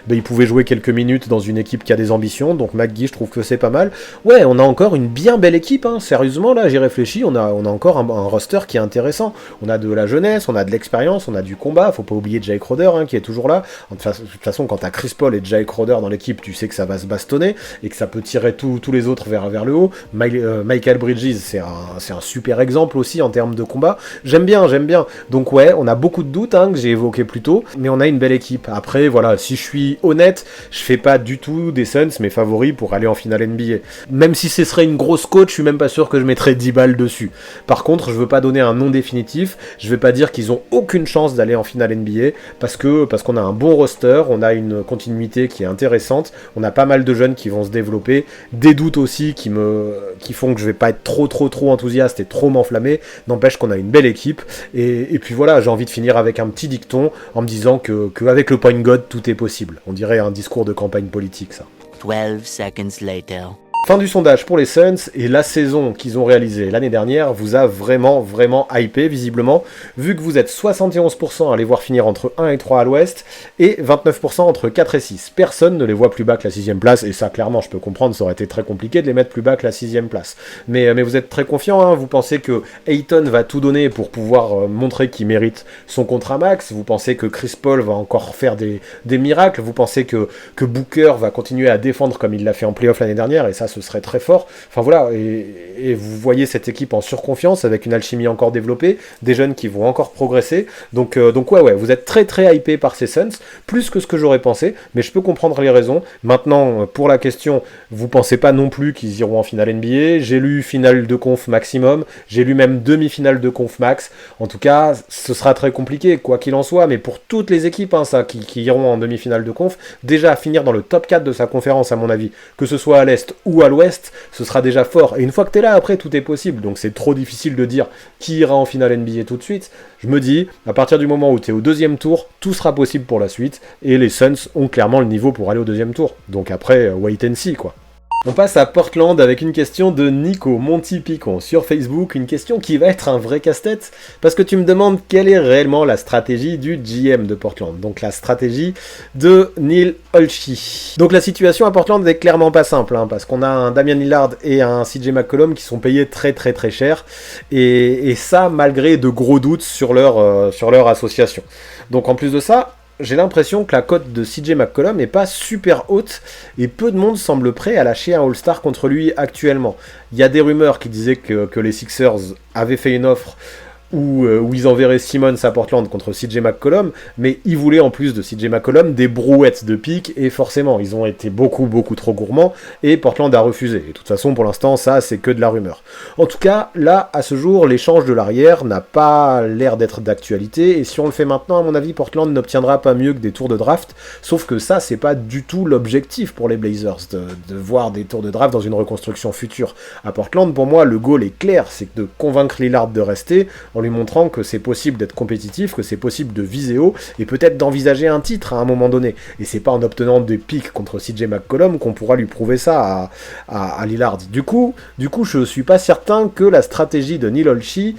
il pouvait jouer quelques minutes dans une équipe qui a des ambitions, donc McGee je trouve que c'est pas mal. Ouais, on a encore une bien belle équipe, hein, sérieusement là, j'y réfléchis, on a encore un roster qui est intéressant. On a de la jeunesse, on a de l'expérience, on a du combat. Faut pas oublier Jay Crowder, hein, qui est toujours là. De toute façon, quand t'as Chris Paul et Jay Crowder dans l'équipe, tu sais que ça va se bastonner et que ça peut tirer tous les autres vers le haut. Michael Bridges, c'est un super exemple aussi en termes de combat. J'aime bien. Donc ouais, on a beaucoup de doutes, hein, que j'ai évoqué plus tôt, mais on a une belle équipe. Après, voilà, si je suis honnête, je fais pas du tout des Suns mes favoris pour aller en finale NBA. Même si ce serait une grosse cote, je suis même pas sûr que je mettrais 10 balles dessus. Par contre, je veux pas donner un non définitif. Je vais pas dire qu'ils ont aucune chance d'aller en finale NBA parce qu'on a un bon roster, on a une continuité qui est intéressante, on a pas mal de jeunes qui vont se développer, des doutes aussi qui font que je vais pas être trop enthousiaste et trop m'enflammer. N'empêche qu'on a une belle équipe et puis voilà, j'ai envie de finir avec un petit dicton en me disant que avec le point god tout est possible. On dirait un discours de campagne politique ça. 12 seconds later. Fin du sondage pour les Suns, et la saison qu'ils ont réalisée l'année dernière vous a vraiment hypé visiblement, vu que vous êtes 71% à les voir finir entre 1 et 3 à l'ouest, et 29% entre 4 et 6. Personne ne les voit plus bas que la 6ème place, et ça clairement je peux comprendre, ça aurait été très compliqué de les mettre plus bas que la 6ème place. Mais vous êtes très confiant, hein, vous pensez que Ayton va tout donner pour pouvoir montrer qu'il mérite son contrat max, vous pensez que Chris Paul va encore faire des miracles, vous pensez que Booker va continuer à défendre comme il l'a fait en playoff l'année dernière, et ça ce serait très fort. Enfin voilà, et vous voyez cette équipe en surconfiance avec une alchimie encore développée, des jeunes qui vont encore progresser. Donc ouais, vous êtes très hypé par ces Suns, plus que ce que j'aurais pensé, mais je peux comprendre les raisons. Maintenant, pour la question, vous pensez pas non plus qu'ils iront en finale NBA. J'ai lu finale de conf maximum, j'ai lu même demi-finale de conf max. En tout cas, ce sera très compliqué, quoi qu'il en soit, mais pour toutes les équipes qui iront en demi-finale de conf, déjà finir dans le top 4 de sa conférence à mon avis, que ce soit à l'Est ou à l'Ouest, ce sera déjà fort. Et une fois que t'es là, après, tout est possible. Donc c'est trop difficile de dire qui ira en finale NBA tout de suite. Je me dis, à partir du moment où t'es au deuxième tour, tout sera possible pour la suite. Et les Suns ont clairement le niveau pour aller au deuxième tour. Donc après, wait and see, quoi. On passe à Portland avec une question de Nico Monty-Picon sur Facebook, une question qui va être un vrai casse-tête, parce que tu me demandes quelle est réellement la stratégie du GM de Portland, donc la stratégie de Neil Olshey. Donc la situation à Portland n'est clairement pas simple, parce qu'on a un Damian Lillard et un CJ McCollum qui sont payés très cher, et ça malgré de gros doutes sur leur association. Donc en plus de ça, j'ai l'impression que la cote de CJ McCollum n'est pas super haute et peu de monde semble prêt à lâcher un All-Star contre lui actuellement. Il y a des rumeurs qui disaient que les Sixers avaient fait une offre où ils enverraient Simmons à Portland contre CJ McCollum, mais ils voulaient en plus de CJ McCollum des brouettes de pique, et forcément ils ont été beaucoup trop gourmands, et Portland a refusé. Et de toute façon pour l'instant ça c'est que de la rumeur. En tout cas là à ce jour l'échange de l'arrière n'a pas l'air d'être d'actualité, et si on le fait maintenant à mon avis Portland n'obtiendra pas mieux que des tours de draft, sauf que ça c'est pas du tout l'objectif pour les Blazers, de voir des tours de draft dans une reconstruction future. À Portland pour moi le goal est clair, c'est de convaincre Lillard de rester, en lui montrant que c'est possible d'être compétitif, que c'est possible de viser haut, et peut-être d'envisager un titre à un moment donné. Et c'est pas en obtenant des pics contre CJ McCollum qu'on pourra lui prouver ça à Lillard. Du coup, je suis pas certain que la stratégie de Neil Olshey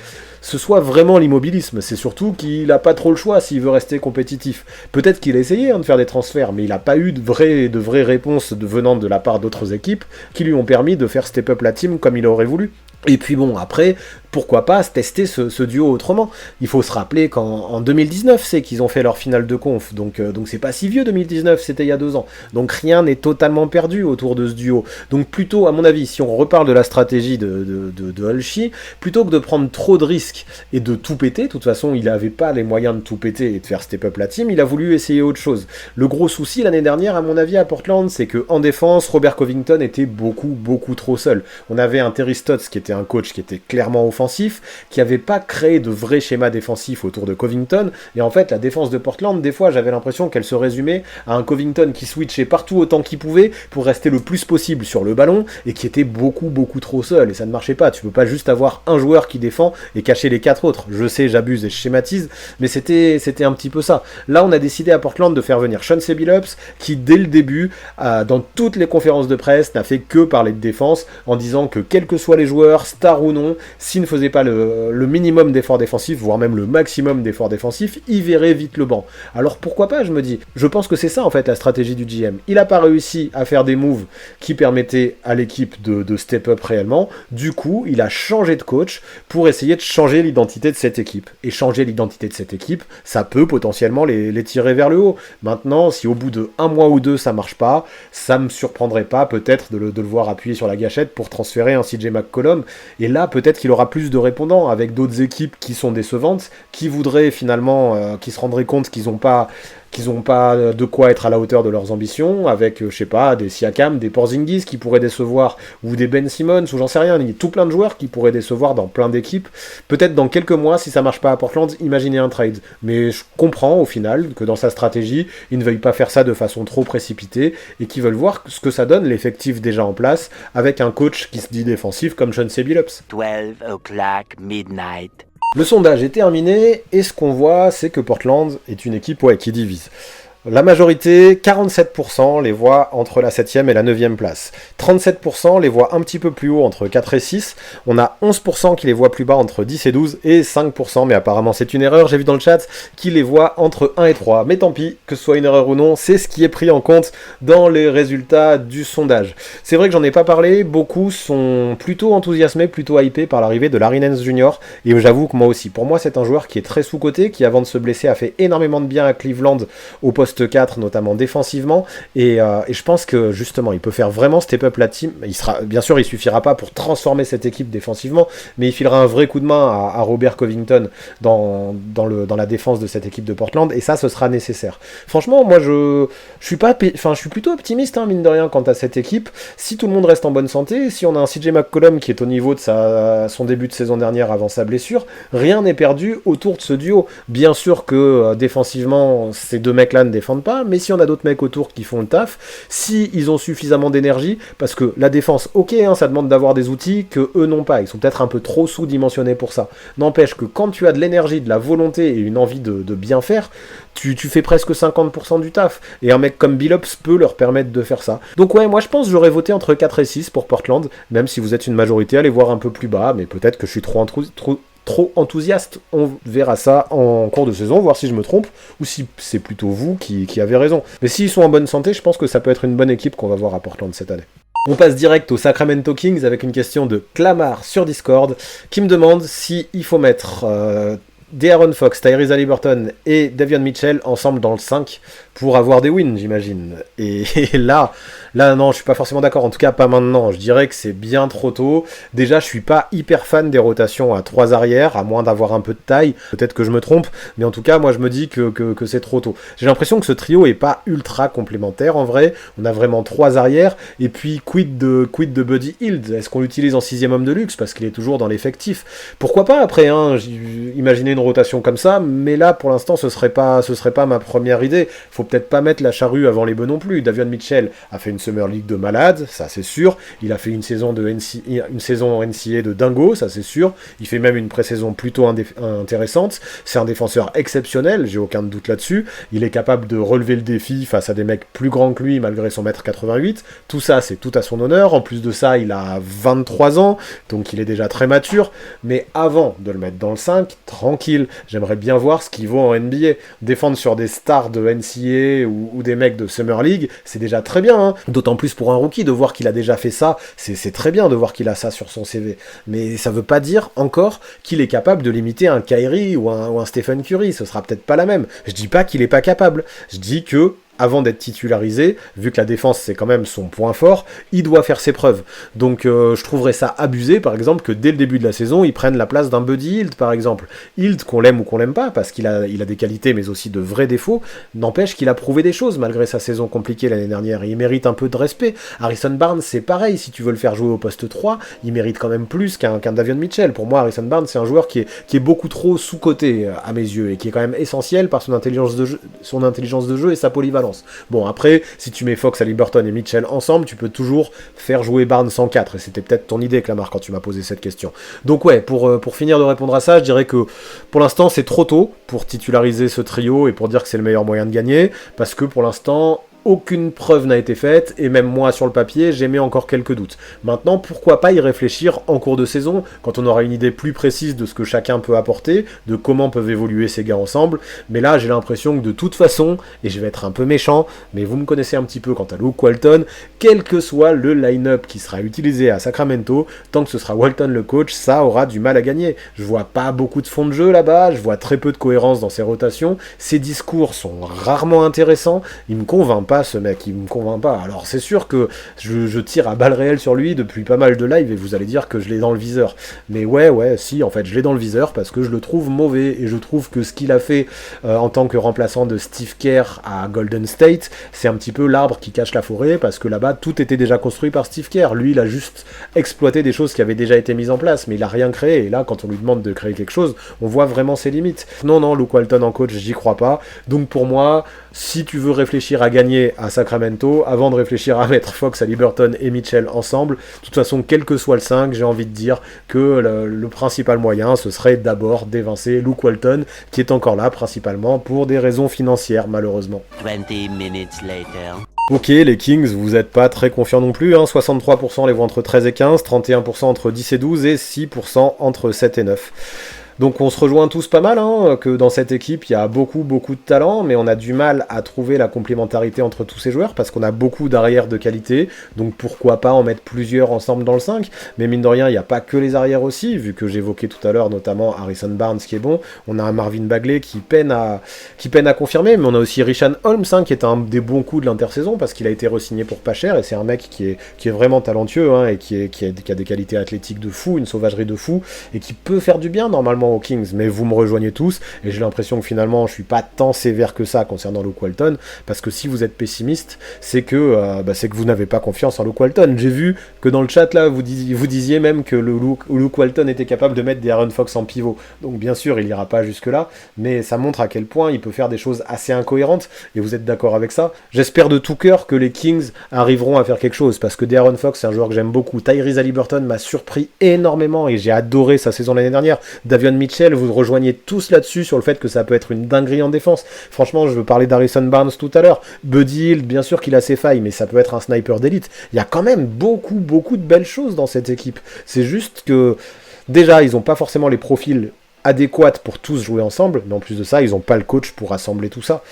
ce soit vraiment l'immobilisme, c'est surtout qu'il n'a pas trop le choix s'il veut rester compétitif. Peut-être qu'il a essayé de faire des transferts, mais il n'a pas eu de vraies réponses venant de la part d'autres équipes qui lui ont permis de faire step up la team comme il aurait voulu. Et puis bon, après, pourquoi pas tester ce duo autrement. Il faut se rappeler qu'en 2019, c'est qu'ils ont fait leur finale de conf, donc c'est pas si vieux 2019, c'était il y a 2 ans. Donc rien n'est totalement perdu autour de ce duo. Donc plutôt, à mon avis, si on reparle de la stratégie de Olshey, plutôt que de prendre trop de risques et de tout péter, de toute façon il n'avait pas les moyens de tout péter et de faire step up la team, il a voulu essayer autre chose. Le gros souci l'année dernière, à mon avis, à Portland, c'est qu'en défense, Robert Covington était beaucoup trop seul. On avait un Terry Stotts qui était un coach qui était clairement offensif, qui n'avait pas créé de vrais schémas défensifs autour de Covington, et en fait la défense de Portland, des fois j'avais l'impression qu'elle se résumait à un Covington qui switchait partout autant qu'il pouvait pour rester le plus possible sur le ballon, et qui était beaucoup trop seul, et ça ne marchait pas. Tu peux pas juste avoir un joueur qui défend et cacher les 4 autres. Je sais, j'abuse et je schématise, mais c'était un petit peu ça. Là on a décidé à Portland de faire venir Chauncey Billups, qui dès le début, dans toutes les conférences de presse, n'a fait que parler de défense, en disant que quels que soient les joueurs, stars ou non, s'il ne faisait pas le minimum d'efforts défensifs, voire même le maximum d'efforts défensifs, il verrait vite le banc. Alors pourquoi pas, je me dis. Je pense que c'est ça en fait la stratégie du GM. Il n'a pas réussi à faire des moves qui permettaient à l'équipe de step up réellement. Du coup, il a changé de coach pour essayer de changer l'identité de cette équipe. Et changer l'identité de cette équipe, ça peut potentiellement les tirer vers le haut. Maintenant, si au bout de 1 mois ou 2 ça marche pas, ça me surprendrait pas peut-être de le voir appuyer sur la gâchette pour transférer un CJ McCollum. Et là, peut-être qu'il aura plus de répondants avec d'autres équipes qui sont décevantes, qui voudraient finalement, qui se rendraient compte qu'ils n'ont pas qu'ils n'ont pas de quoi être à la hauteur de leurs ambitions, avec, je sais pas, des Siakam, des Porzingis qui pourraient décevoir, ou des Ben Simmons, ou j'en sais rien, il y a tout plein de joueurs qui pourraient décevoir dans plein d'équipes. Peut-être dans quelques mois, si ça marche pas à Portland, imaginez un trade. Mais je comprends au final que dans sa stratégie, ils ne veuillent pas faire ça de façon trop précipitée, et qu'ils veulent voir ce que ça donne, l'effectif déjà en place, avec un coach qui se dit défensif comme Chauncey Billups. 12 o'clock midnight. Le sondage est terminé, et ce qu'on voit, c'est que Portland est une équipe qui divise. La majorité, 47%, les voit entre la 7e et la 9e place. 37% les voit un petit peu plus haut entre 4 et 6. On a 11% qui les voit plus bas entre 10 et 12. Et 5%, mais apparemment c'est une erreur, j'ai vu dans le chat, qui les voit entre 1 et 3. Mais tant pis, que ce soit une erreur ou non, c'est ce qui est pris en compte dans les résultats du sondage. C'est vrai que j'en ai pas parlé, beaucoup sont plutôt enthousiasmés, plutôt hypés par l'arrivée de Larry Nance Jr. Et j'avoue que moi aussi, pour moi c'est un joueur qui est très sous-coté, qui avant de se blesser a fait énormément de bien à Cleveland au poste 4, notamment défensivement, et je pense que justement il peut faire vraiment step up la team. Bien sûr il suffira pas pour transformer cette équipe défensivement, mais il filera un vrai coup de main à Robert Covington dans la défense de cette équipe de Portland, et ça ce sera nécessaire. Franchement moi je suis plutôt optimiste mine de rien quant à cette équipe. Si tout le monde reste en bonne santé, si on a un CJ McCollum qui est au niveau de son début de saison dernière avant sa blessure, rien n'est perdu autour de ce duo. Bien sûr que défensivement ces deux mecs là ne défendent pas, mais si on a d'autres mecs autour qui font le taf, si ils ont suffisamment d'énergie, parce que la défense, ça demande d'avoir des outils que eux n'ont pas, ils sont peut-être un peu trop sous-dimensionnés pour ça. N'empêche que quand tu as de l'énergie, de la volonté et une envie de bien faire, tu fais presque 50% du taf, et un mec comme Billups peut leur permettre de faire ça. Donc moi je pense que j'aurais voté entre 4 et 6 pour Portland, même si vous êtes une majorité, allez voir un peu plus bas, mais peut-être que je suis trop enthousiaste. On verra ça en cours de saison, voir si je me trompe, ou si c'est plutôt vous qui avez raison. Mais s'ils sont en bonne santé, je pense que ça peut être une bonne équipe qu'on va voir à Portland cette année. On passe direct aux Sacramento Kings avec une question de Clamart sur Discord, qui me demande si il faut mettre De'Aaron Fox, Tyrese Haliburton et Davion Mitchell ensemble dans le 5 pour avoir des wins, j'imagine. Et là non, je suis pas forcément d'accord, en tout cas pas maintenant. Je dirais que c'est bien trop tôt. Déjà, je suis pas hyper fan des rotations à 3 arrières, à moins d'avoir un peu de taille. Peut-être que je me trompe, mais en tout cas, moi je me dis que c'est trop tôt. J'ai l'impression que ce trio est pas ultra complémentaire en vrai. On a vraiment 3 arrières, et puis quid de Buddy Hield? Est-ce qu'on l'utilise en 6e homme de luxe parce qu'il est toujours dans l'effectif? Pourquoi pas après, imaginez une rotation comme ça, mais là pour l'instant ce serait pas ma première idée. Faut peut-être pas mettre la charrue avant les bœufs non plus. Davion Mitchell a fait une Summer League de malade, ça c'est sûr. Il a fait une saison en NCAA de dingo, ça c'est sûr. Il fait même une pré-saison plutôt intéressante. C'est un défenseur exceptionnel, j'ai aucun doute là-dessus. Il est capable de relever le défi face à des mecs plus grands que lui malgré son 1m88. Tout ça c'est tout à son honneur. En plus de ça, il a 23 ans, donc il est déjà très mature. Mais avant de le mettre dans le 5, tranquille, j'aimerais bien voir ce qu'il vaut en NBA. Défendre sur des stars de NCAA ou des mecs de Summer League, c'est déjà très bien. D'autant plus pour un rookie, de voir qu'il a déjà fait ça, c'est très bien de voir qu'il a ça sur son CV. Mais ça veut pas dire encore qu'il est capable de limiter un Kyrie ou un Stephen Curry. Ce sera peut-être pas la même. Je dis pas qu'il est pas capable. Je dis que avant d'être titularisé, vu que la défense c'est quand même son point fort, il doit faire ses preuves. Donc je trouverais ça abusé, par exemple, que dès le début de la saison, il prenne la place d'un Buddy Hield, par exemple. Hield, qu'on l'aime ou qu'on l'aime pas, parce qu'il a des qualités mais aussi de vrais défauts, n'empêche qu'il a prouvé des choses malgré sa saison compliquée l'année dernière, et il mérite un peu de respect. Harrison Barnes, c'est pareil, si tu veux le faire jouer au poste 3, il mérite quand même plus qu'un Davion Mitchell. Pour moi, Harrison Barnes, c'est un joueur qui est beaucoup trop sous-coté à mes yeux, et qui est quand même essentiel par son intelligence de jeu et sa polyvalence. Bon, après, si tu mets Fox, Haliburton et Mitchell ensemble, tu peux toujours faire jouer Barnes en 4, et c'était peut-être ton idée, Clamart, quand tu m'as posé cette question. Donc pour finir de répondre à ça, je dirais que pour l'instant, c'est trop tôt pour titulariser ce trio et pour dire que c'est le meilleur moyen de gagner, parce que pour l'instant, aucune preuve n'a été faite, et même moi sur le papier, j'émets encore quelques doutes. Maintenant, pourquoi pas y réfléchir en cours de saison, quand on aura une idée plus précise de ce que chacun peut apporter, de comment peuvent évoluer ces gars ensemble. Mais là, j'ai l'impression que de toute façon, et je vais être un peu méchant, mais vous me connaissez un petit peu quant à Luke Walton, quel que soit le line-up qui sera utilisé à Sacramento, tant que ce sera Walton le coach, ça aura du mal à gagner. Je vois pas beaucoup de fond de jeu là-bas, je vois très peu de cohérence dans ses rotations, ses discours sont rarement intéressants, il me convainc pas pas ce mec, il me convainc pas. Alors c'est sûr que je tire à balles réelles sur lui depuis pas mal de lives et vous allez dire que je l'ai dans le viseur. Mais ouais, si, en fait je l'ai dans le viseur parce que je le trouve mauvais et je trouve que ce qu'il a fait en tant que remplaçant de Steve Kerr à Golden State, c'est un petit peu l'arbre qui cache la forêt parce que là-bas tout était déjà construit par Steve Kerr. Lui il a juste exploité des choses qui avaient déjà été mises en place, mais il a rien créé. Et là quand on lui demande de créer quelque chose, on voit vraiment ses limites. Non, Luke Walton en coach, j'y crois pas. Donc pour moi, si tu veux réfléchir à gagner à Sacramento, avant de réfléchir à mettre Fox, Haliburton et Mitchell ensemble, de toute façon, quel que soit le 5, j'ai envie de dire que le principal moyen, ce serait d'abord d'évincer Luke Walton, qui est encore là principalement pour des raisons financières, malheureusement. 20 minutes later. Ok, les Kings, vous n'êtes pas très confiants non plus, hein. 63% les voient entre 13 et 15, 31% entre 10 et 12 et 6% entre 7 et 9. Donc on se rejoint tous pas mal, hein, que dans cette équipe il y a beaucoup de talent, mais on a du mal à trouver la complémentarité entre tous ces joueurs, parce qu'on a beaucoup d'arrières de qualité, donc pourquoi pas en mettre plusieurs ensemble dans le 5, mais mine de rien il n'y a pas que les arrières aussi, vu que j'évoquais tout à l'heure notamment Harrison Barnes qui est bon, on a un Marvin Bagley qui peine à confirmer, mais on a aussi Richaun Holmes, hein, qui est un des bons coups de l'intersaison, parce qu'il a été re-signé pour pas cher, et c'est un mec qui est vraiment talentueux, hein, et qui a des qualités athlétiques de fou, une sauvagerie de fou, et qui peut faire du bien normalement aux Kings, mais vous me rejoignez tous, et j'ai l'impression que finalement je suis pas tant sévère que ça concernant Luke Walton, parce que si vous êtes pessimiste, c'est que vous n'avez pas confiance en Luke Walton. J'ai vu que dans le chat là, vous disiez même que Luke Walton était capable de mettre des Aaron Fox en pivot, donc bien sûr il ira pas jusque là, mais ça montre à quel point il peut faire des choses assez incohérentes, et vous êtes d'accord avec ça. J'espère de tout cœur que les Kings arriveront à faire quelque chose, parce que De'Aaron Fox c'est un joueur que j'aime beaucoup, Tyrese Haliburton m'a surpris énormément, et j'ai adoré sa saison l'année dernière, Davion Mitchell, vous rejoignez tous là-dessus sur le fait que ça peut être une dinguerie en défense. Franchement, je veux parler d'Harrison Barnes tout à l'heure. Buddy Hield, bien sûr qu'il a ses failles, mais ça peut être un sniper d'élite. Il y a quand même beaucoup de belles choses dans cette équipe. C'est juste que, déjà, ils n'ont pas forcément les profils adéquats pour tous jouer ensemble, mais en plus de ça, ils n'ont pas le coach pour assembler tout ça.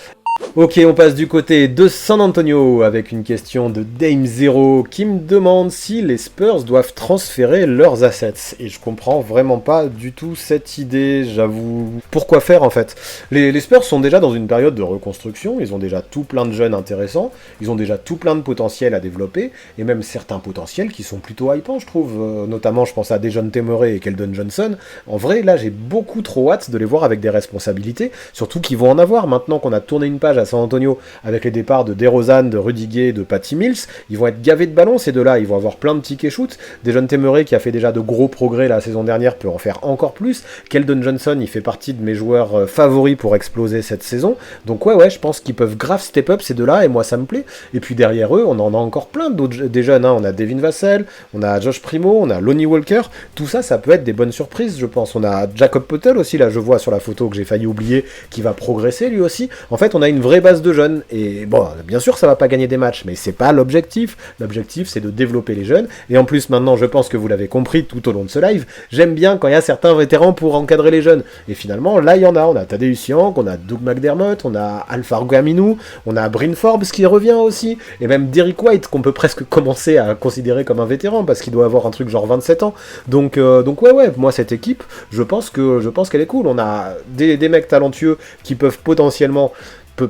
Ok, on passe du côté de San Antonio avec une question de Dame Zero qui me demande si les Spurs doivent transférer leurs assets. Et je comprends vraiment pas du tout cette idée, j'avoue. Pourquoi faire en fait ? Les Spurs sont déjà dans une période de reconstruction, ils ont déjà tout plein de jeunes intéressants, ils ont déjà tout plein de potentiel à développer, et même certains potentiels qui sont plutôt hypants je trouve, notamment je pense à Dejounte Murray et Keldon Johnson. En vrai là j'ai beaucoup trop hâte de les voir avec des responsabilités, surtout qu'ils vont en avoir maintenant qu'on a tourné une page à San Antonio avec les départs de DeRozan, de Rudy Gay, de Patty Mills. Ils vont être gavés de ballons ces deux-là, ils vont avoir plein de tickets shoot. Dejounte Murray qui a fait déjà de gros progrès la saison dernière peut en faire encore plus. Keldon Johnson il fait partie de mes joueurs favoris pour exploser cette saison. Donc ouais je pense qu'ils peuvent grave step up ces deux-là et moi ça me plaît. Et puis derrière eux on en a encore plein d'autres des jeunes, hein. On a Devin Vassell, on a Josh Primo, on a Lonnie Walker. Tout ça peut être des bonnes surprises je pense. On a Jacob Poeltl aussi là je vois sur la photo que j'ai failli oublier qui va progresser lui aussi. En fait on a une vraie base de jeunes, et bon, bien sûr ça va pas gagner des matchs, mais c'est pas l'objectif. L'objectif c'est de développer les jeunes, et en plus maintenant je pense que vous l'avez compris tout au long de ce live, j'aime bien quand il y a certains vétérans pour encadrer les jeunes, et finalement là il y en a, on a Tadeusz Young, on a Doug McDermott, on a Al-Farouq Aminu, on a Bryn Forbes qui revient aussi, et même Derrick White qu'on peut presque commencer à considérer comme un vétéran, parce qu'il doit avoir un truc genre 27 ans, donc ouais, moi cette équipe, je pense qu'elle est cool. On a des mecs talentueux qui peuvent potentiellement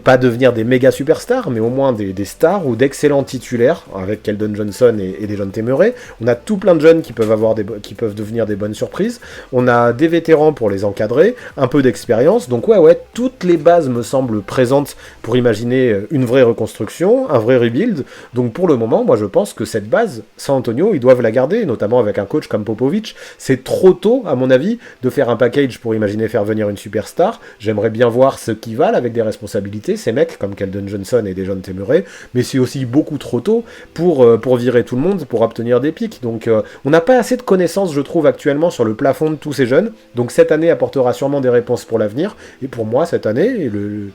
pas devenir des méga superstars, mais au moins des stars ou d'excellents titulaires, avec Keldon Johnson et Dejounte Murray. On a tout plein de jeunes qui peuvent devenir des bonnes surprises. On a des vétérans pour les encadrer, un peu d'expérience. Donc ouais, toutes les bases me semblent présentes pour imaginer une vraie reconstruction, un vrai rebuild. Donc pour le moment, moi je pense que cette base, San Antonio, ils doivent la garder, notamment avec un coach comme Popovich. C'est trop tôt, à mon avis, de faire un package pour imaginer faire venir une superstar. J'aimerais bien voir ce qui valent avec des responsabilités, ces mecs comme Keldon Johnson et Dejounte Murray, mais c'est aussi beaucoup trop tôt pour virer tout le monde, pour obtenir des pics. Donc on n'a pas assez de connaissances, je trouve, actuellement sur le plafond de tous ces jeunes. Donc cette année apportera sûrement des réponses pour l'avenir. Et pour moi, cette année,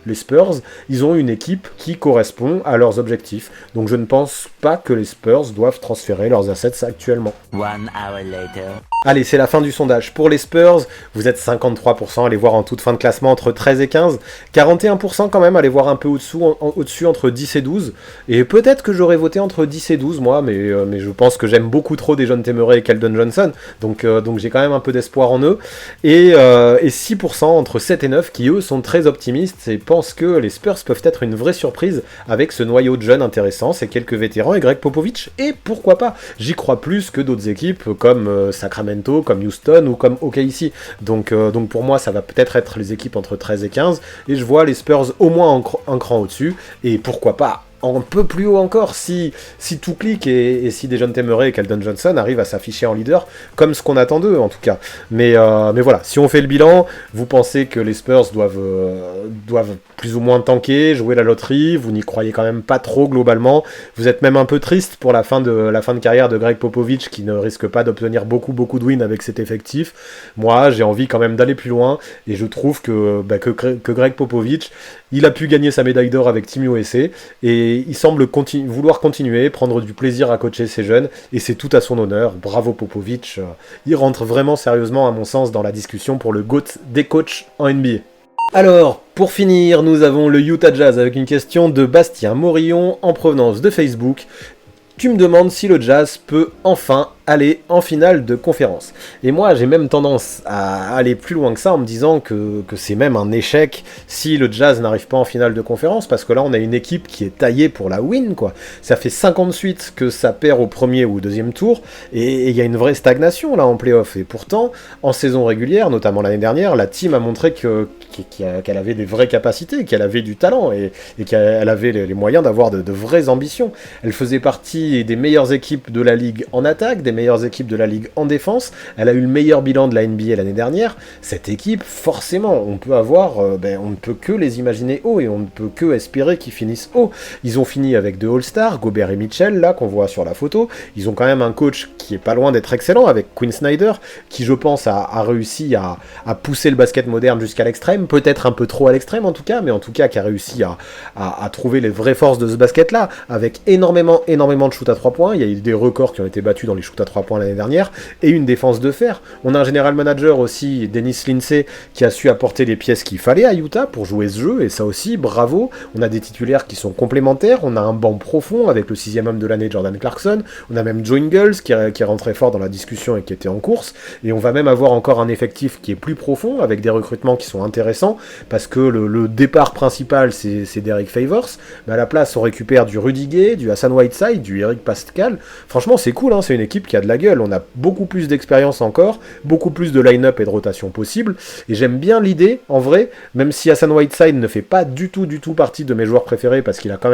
les Spurs, ils ont une équipe qui correspond à leurs objectifs. Donc je ne pense pas que les Spurs doivent transférer leurs assets actuellement. 1 hour later. Allez, c'est la fin du sondage. Pour les Spurs, vous êtes 53% à les voir en toute fin de classement entre 13 et 15, 41% quand même à les voir un peu au-dessus entre 10 et 12, et peut-être que j'aurais voté entre 10 et 12 moi, mais je pense que j'aime beaucoup trop Dejounte Murray et Keldon Johnson, donc j'ai quand même un peu d'espoir en eux, et 6% entre 7 et 9 qui eux sont très optimistes et pensent que les Spurs peuvent être une vraie surprise avec ce noyau de jeunes intéressant, ces quelques vétérans et Greg Popovich, et pourquoi pas, j'y crois plus que d'autres équipes comme Sacramento, comme Houston ou comme OKC. Donc pour moi, ça va peut-être être les équipes entre 13 et 15, et je vois les Spurs au moins un cran au-dessus, et pourquoi pas un peu plus haut encore si tout clique et si Dejounte Murray et Keldon Johnson arrivent à s'afficher en leader comme ce qu'on attend d'eux en tout cas. Mais voilà, si on fait le bilan, vous pensez que les Spurs doivent plus ou moins tanker, jouer la loterie, vous n'y croyez quand même pas trop globalement, vous êtes même un peu triste pour la fin de carrière de Greg Popovich qui ne risque pas d'obtenir beaucoup de wins avec cet effectif. Moi j'ai envie quand même d'aller plus loin et je trouve que Greg Popovich, il a pu gagner sa médaille d'or avec Team USA et il semble vouloir continuer, prendre du plaisir à coacher ces jeunes, et c'est tout à son honneur. Bravo Popovich, il rentre vraiment sérieusement à mon sens dans la discussion pour le GOAT des coachs en NBA. Alors, pour finir, nous avons le Utah Jazz avec une question de Bastien Morillon en provenance de Facebook. Tu me demandes si le Jazz peut enfin aller en finale de conférence. Et moi, j'ai même tendance à aller plus loin que ça en me disant que c'est même un échec si le Jazz n'arrive pas en finale de conférence, parce que là, on a une équipe qui est taillée pour la win, quoi. Ça fait 58 que ça perd au premier ou au deuxième tour, et il y a une vraie stagnation, là, en play-off. Et pourtant, en saison régulière, notamment l'année dernière, la team a montré qu'elle avait des vraies capacités, qu'elle avait du talent, et qu'elle avait les moyens d'avoir de vraies ambitions. Elle faisait partie des meilleures équipes de la ligue en attaque, des meilleures équipes de la ligue en défense, elle a eu le meilleur bilan de la NBA l'année dernière. Cette équipe, forcément, on ne peut que les imaginer haut, et on ne peut que espérer qu'ils finissent haut. Ils ont fini avec deux All-Stars, Gobert et Mitchell, là, qu'on voit sur la photo. Ils ont quand même un coach qui est pas loin d'être excellent, avec Quinn Snyder, qui, je pense, a réussi à pousser le basket moderne jusqu'à l'extrême, peut-être un peu trop à l'extrême en tout cas, mais en tout cas qui a réussi à trouver les vraies forces de ce basket-là, avec énormément de shoots à 3 points. Il y a eu des records qui ont été battus dans les shoots à 3 points l'année dernière, et une défense de fer. On a un général manager aussi, Dennis Lindsay, qui a su apporter les pièces qu'il fallait à Utah pour jouer ce jeu, et ça aussi, bravo. On a des titulaires qui sont complémentaires, on a un banc profond avec le 6e homme de l'année, Jordan Clarkson, on a même Joe Ingles qui est rentré fort dans la discussion et qui était en course, et on va même avoir encore un effectif qui est plus profond, avec des recrutements qui sont intéressants, parce que le départ principal, c'est Derek Favors, mais à la place, on récupère du Rudy Gay, du Hassan Whiteside, du Eric Pascal. Franchement, c'est cool, hein, c'est une équipe qui a de la gueule, on a beaucoup plus d'expérience encore, beaucoup plus de line-up et de rotation possible, et j'aime bien l'idée, en vrai, même si Hassan Whiteside ne fait pas du tout partie de mes joueurs préférés, parce qu'il a quand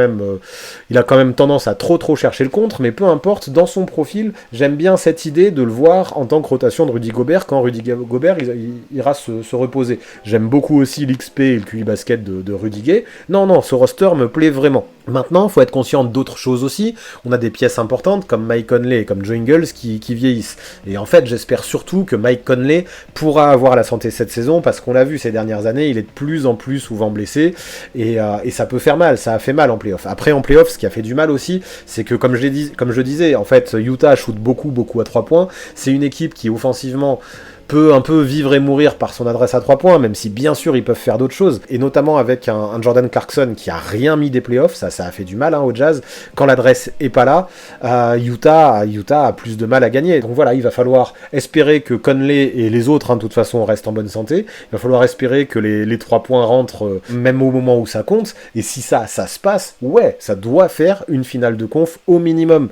même tendance à trop chercher le contre, mais peu importe, dans son profil, j'aime bien cette idée de le voir en tant que rotation de Rudy Gobert, quand Rudy Gobert il ira se reposer. J'aime beaucoup aussi l'XP et le QI basket de Rudy Gay. Non, ce roster me plaît vraiment. Maintenant, il faut être conscient d'autres choses aussi. On a des pièces importantes comme Mike Conley et comme Joe Ingles qui vieillissent. Et en fait, j'espère surtout que Mike Conley pourra avoir la santé cette saison, parce qu'on l'a vu ces dernières années, il est de plus en plus souvent blessé, et ça peut faire mal, ça a fait mal en play-off. Après, en play-off, ce qui a fait du mal aussi, c'est que comme je disais, en fait, Utah shoot beaucoup à 3 points. C'est une équipe qui, offensivement, peut un peu vivre et mourir par son adresse à 3 points, même si bien sûr ils peuvent faire d'autres choses, et notamment avec un Jordan Clarkson qui a rien mis des playoffs, ça a fait du mal au Jazz, quand l'adresse est pas là, Utah a plus de mal à gagner. Donc voilà, il va falloir espérer que Conley et les autres, de toute façon, restent en bonne santé, il va falloir espérer que les 3 points rentrent même au moment où ça compte, et si ça se passe, ouais, ça doit faire une finale de conf au minimum.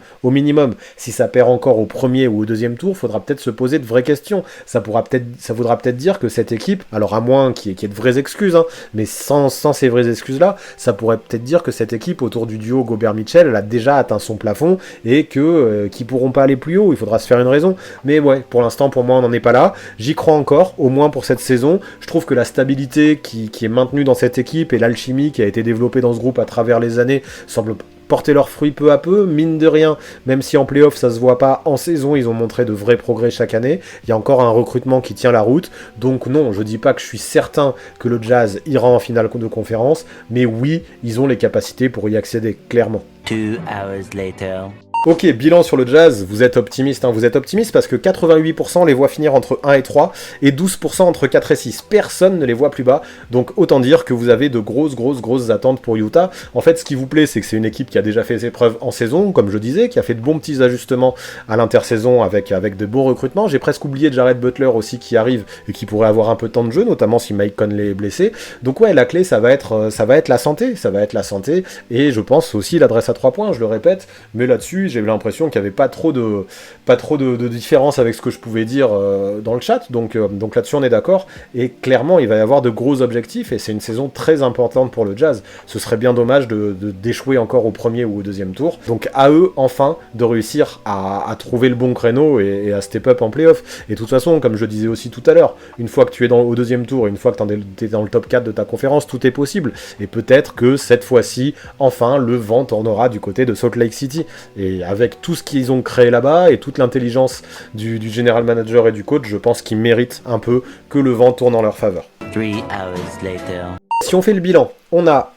Si ça perd encore au premier ou au deuxième tour, faudra peut-être se poser de vraies questions. Ça voudra peut-être dire que cette équipe, alors à moins qu'il y ait de vraies excuses, mais sans ces vraies excuses-là, ça pourrait peut-être dire que cette équipe autour du duo Gobert-Mitchell, elle a déjà atteint son plafond, et qu'ils pourront pas aller plus haut, il faudra se faire une raison. Mais ouais, pour l'instant, pour moi, on n'en est pas là. J'y crois encore, au moins pour cette saison. Je trouve que la stabilité qui est maintenue dans cette équipe et l'alchimie qui a été développée dans ce groupe à travers les années semble porter leurs fruits peu à peu, mine de rien, même si en play-off ça se voit pas, en saison ils ont montré de vrais progrès chaque année, il y a encore un recrutement qui tient la route, donc non, je dis pas que je suis certain que le Jazz ira en finale de conférence, mais oui, ils ont les capacités pour y accéder, clairement. 2 hours later. Ok, bilan sur le Jazz, vous êtes optimiste, parce que 88% les voient finir entre 1 et 3, et 12% entre 4 et 6. Personne ne les voit plus bas, donc autant dire que vous avez de grosses attentes pour Utah. En fait, ce qui vous plaît, c'est que c'est une équipe qui a déjà fait ses preuves en saison, comme je disais, qui a fait de bons petits ajustements à l'intersaison avec de bons recrutements. J'ai presque oublié Jared Butler aussi qui arrive, et qui pourrait avoir un peu de temps de jeu, notamment si Mike Conley est blessé. Donc ouais, la clé, ça va être la santé, et je pense aussi l'adresse à 3 points, je le répète, mais là-dessus, j'ai eu l'impression qu'il n'y avait pas trop de différence avec ce que je pouvais dire dans le chat, donc là-dessus on est d'accord, et clairement il va y avoir de gros objectifs, et c'est une saison très importante pour le Jazz. Ce serait bien dommage d'échouer encore au premier ou au deuxième tour, donc à eux enfin de réussir à trouver le bon créneau et à step up en playoff. Et de toute façon, comme je disais aussi tout à l'heure, une fois que tu es au deuxième tour, une fois que tu es dans le top 4 de ta conférence, tout est possible, et peut-être que cette fois-ci, enfin, le vent tournera du côté de Salt Lake City, et avec tout ce qu'ils ont créé là-bas et toute l'intelligence du general manager et du coach, je pense qu'ils méritent un peu que le vent tourne en leur faveur. 3 hours later. Si on fait le bilan, on a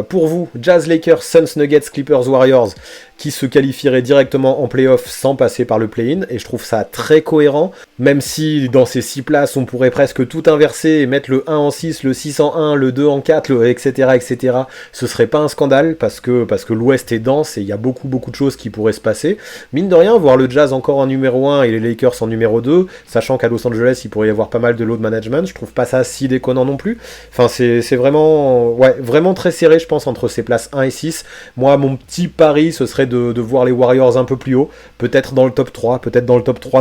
pour vous Jazz, Lakers, Suns, Nuggets, Clippers, Warriors qui se qualifieraient directement en play-off sans passer par le play-in, et je trouve ça très cohérent, même si dans ces 6 places on pourrait presque tout inverser et mettre le 1 en 6, le 6 en 1, le 2 en 4, etc. Ce serait pas un scandale parce que l'Ouest est dense et il y a beaucoup de choses qui pourraient se passer. Mine de rien, voir le Jazz encore en numéro 1 et les Lakers en numéro 2, sachant qu'à Los Angeles il pourrait y avoir pas mal de load management, je trouve pas ça si déconnant non plus. Enfin c'est vraiment très serré, je pense, entre ces places 1 et 6. Moi, mon petit pari, ce serait de voir les Warriors un peu plus haut, peut-être dans le top 3,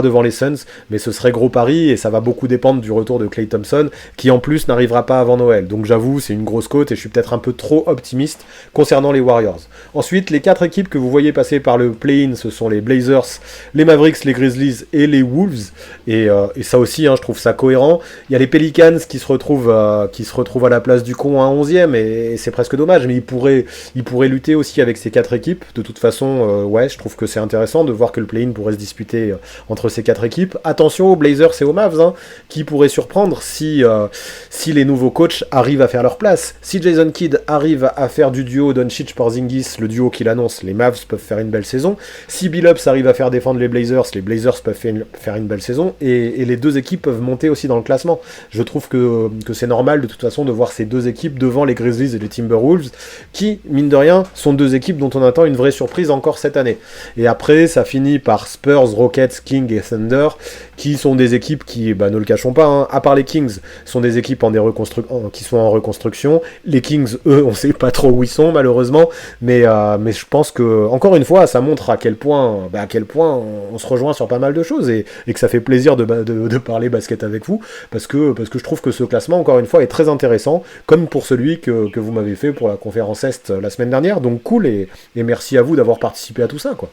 devant les Suns, mais ce serait gros pari, et ça va beaucoup dépendre du retour de Klay Thompson, qui en plus n'arrivera pas avant Noël. Donc j'avoue, c'est une grosse cote, et je suis peut-être un peu trop optimiste concernant les Warriors. Ensuite, les 4 équipes que vous voyez passer par le play-in, ce sont les Blazers, les Mavericks, les Grizzlies et les Wolves, et ça aussi, je trouve ça cohérent. Il y a les Pelicans qui se retrouvent à la place du con à 11e, et c'est presque dommage, mais ils pourraient lutter aussi avec ces 4 équipes. De toute façon, je trouve que c'est intéressant de voir que le play-in pourrait se disputer entre ces 4 équipes. Attention aux Blazers et aux Mavs, qui pourraient surprendre si les nouveaux coachs arrivent à faire leur place. Si Jason Kidd arrive à faire du duo Doncic-Porzingis, le duo qu'il annonce, les Mavs peuvent faire une belle saison. Si Billups arrive à faire défendre les Blazers peuvent faire une belle saison, et les 2 équipes peuvent monter aussi dans le classement. Je trouve que c'est normal de toute façon de voir ces 2 équipes devant les Grizzlies et les Timberwolves, qui, mine de rien, sont 2 équipes dont on attend une vraie surprise encore cette année. Et après, ça finit par Spurs, Rockets, Kings et Thunder, qui sont des équipes qui, ne le cachons pas, à part les Kings, sont des équipes qui sont en reconstruction. Les Kings, eux, on sait pas trop où ils sont, malheureusement, mais je pense que, encore une fois, ça montre à quel point on se rejoint sur pas mal de choses, et que ça fait plaisir de parler basket avec vous, parce que je trouve que ce classement, encore une fois, est très intéressant, comme pour celui que vous m'avez fait pour la conférence Est la semaine dernière, donc cool, et merci à vous d'avoir participé à tout ça, quoi.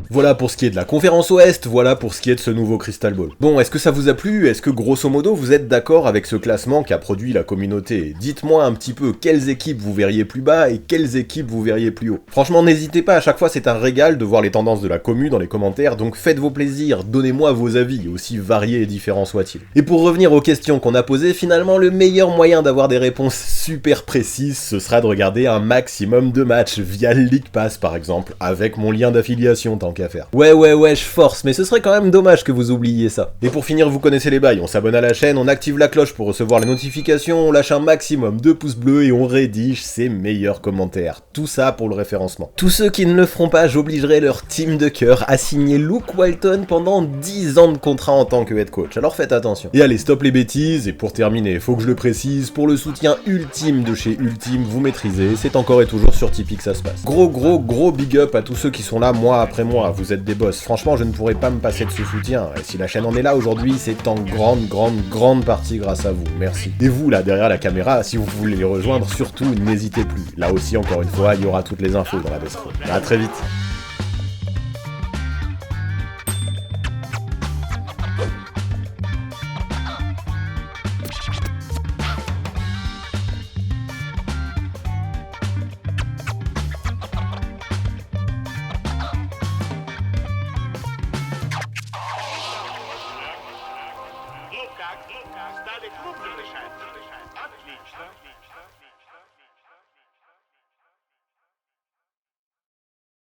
Voilà pour ce qui est de la conférence Ouest, voilà pour ce qui est de ce nouveau Crystal Ball. Bon, est-ce que ça vous a plu? Est-ce que grosso modo vous êtes d'accord avec ce classement qu'a produit la communauté? Dites-moi un petit peu quelles équipes vous verriez plus bas et quelles équipes vous verriez plus haut. Franchement, n'hésitez pas, à chaque fois c'est un régal de voir les tendances de la commu dans les commentaires, donc faites vos plaisirs, donnez-moi vos avis, aussi variés et différents soient-ils. Et pour revenir aux questions qu'on a posées, finalement le meilleur moyen d'avoir des réponses super précises, ce sera de regarder un maximum de matchs via le League Pass par exemple, avec mon lien d'affiliation tant qu'à faire. Ouais, je force, mais ce serait quand même dommage que vous oubliez ça. Et pour finir, vous connaissez les bails, on s'abonne à la chaîne, on active la cloche pour recevoir les notifications, on lâche un maximum de pouces bleus et on rédige ses meilleurs commentaires. Tout ça pour le référencement. Tous ceux qui ne le feront pas, j'obligerai leur team de cœur à signer Luke Walton pendant 10 ans de contrat en tant que head coach, alors faites attention. Et allez, stop les bêtises, et pour terminer, faut que je le précise, pour le soutien ultime de chez Ultime, vous maîtrisez, c'est encore et toujours sur Tipeee que ça se passe. Gros big up à tous ceux qui sont là mois après mois, vous êtes des boss. Franchement, je ne pourrais pas me passer de ce soutien. Et si la chaîne en est là aujourd'hui, c'est en grande partie grâce à vous. Merci. Et vous, là, derrière la caméra, si vous voulez les rejoindre, surtout, n'hésitez plus. Là aussi, encore une fois, il y aura toutes les infos dans la description. À très vite. Lucas, dale, cúmplele.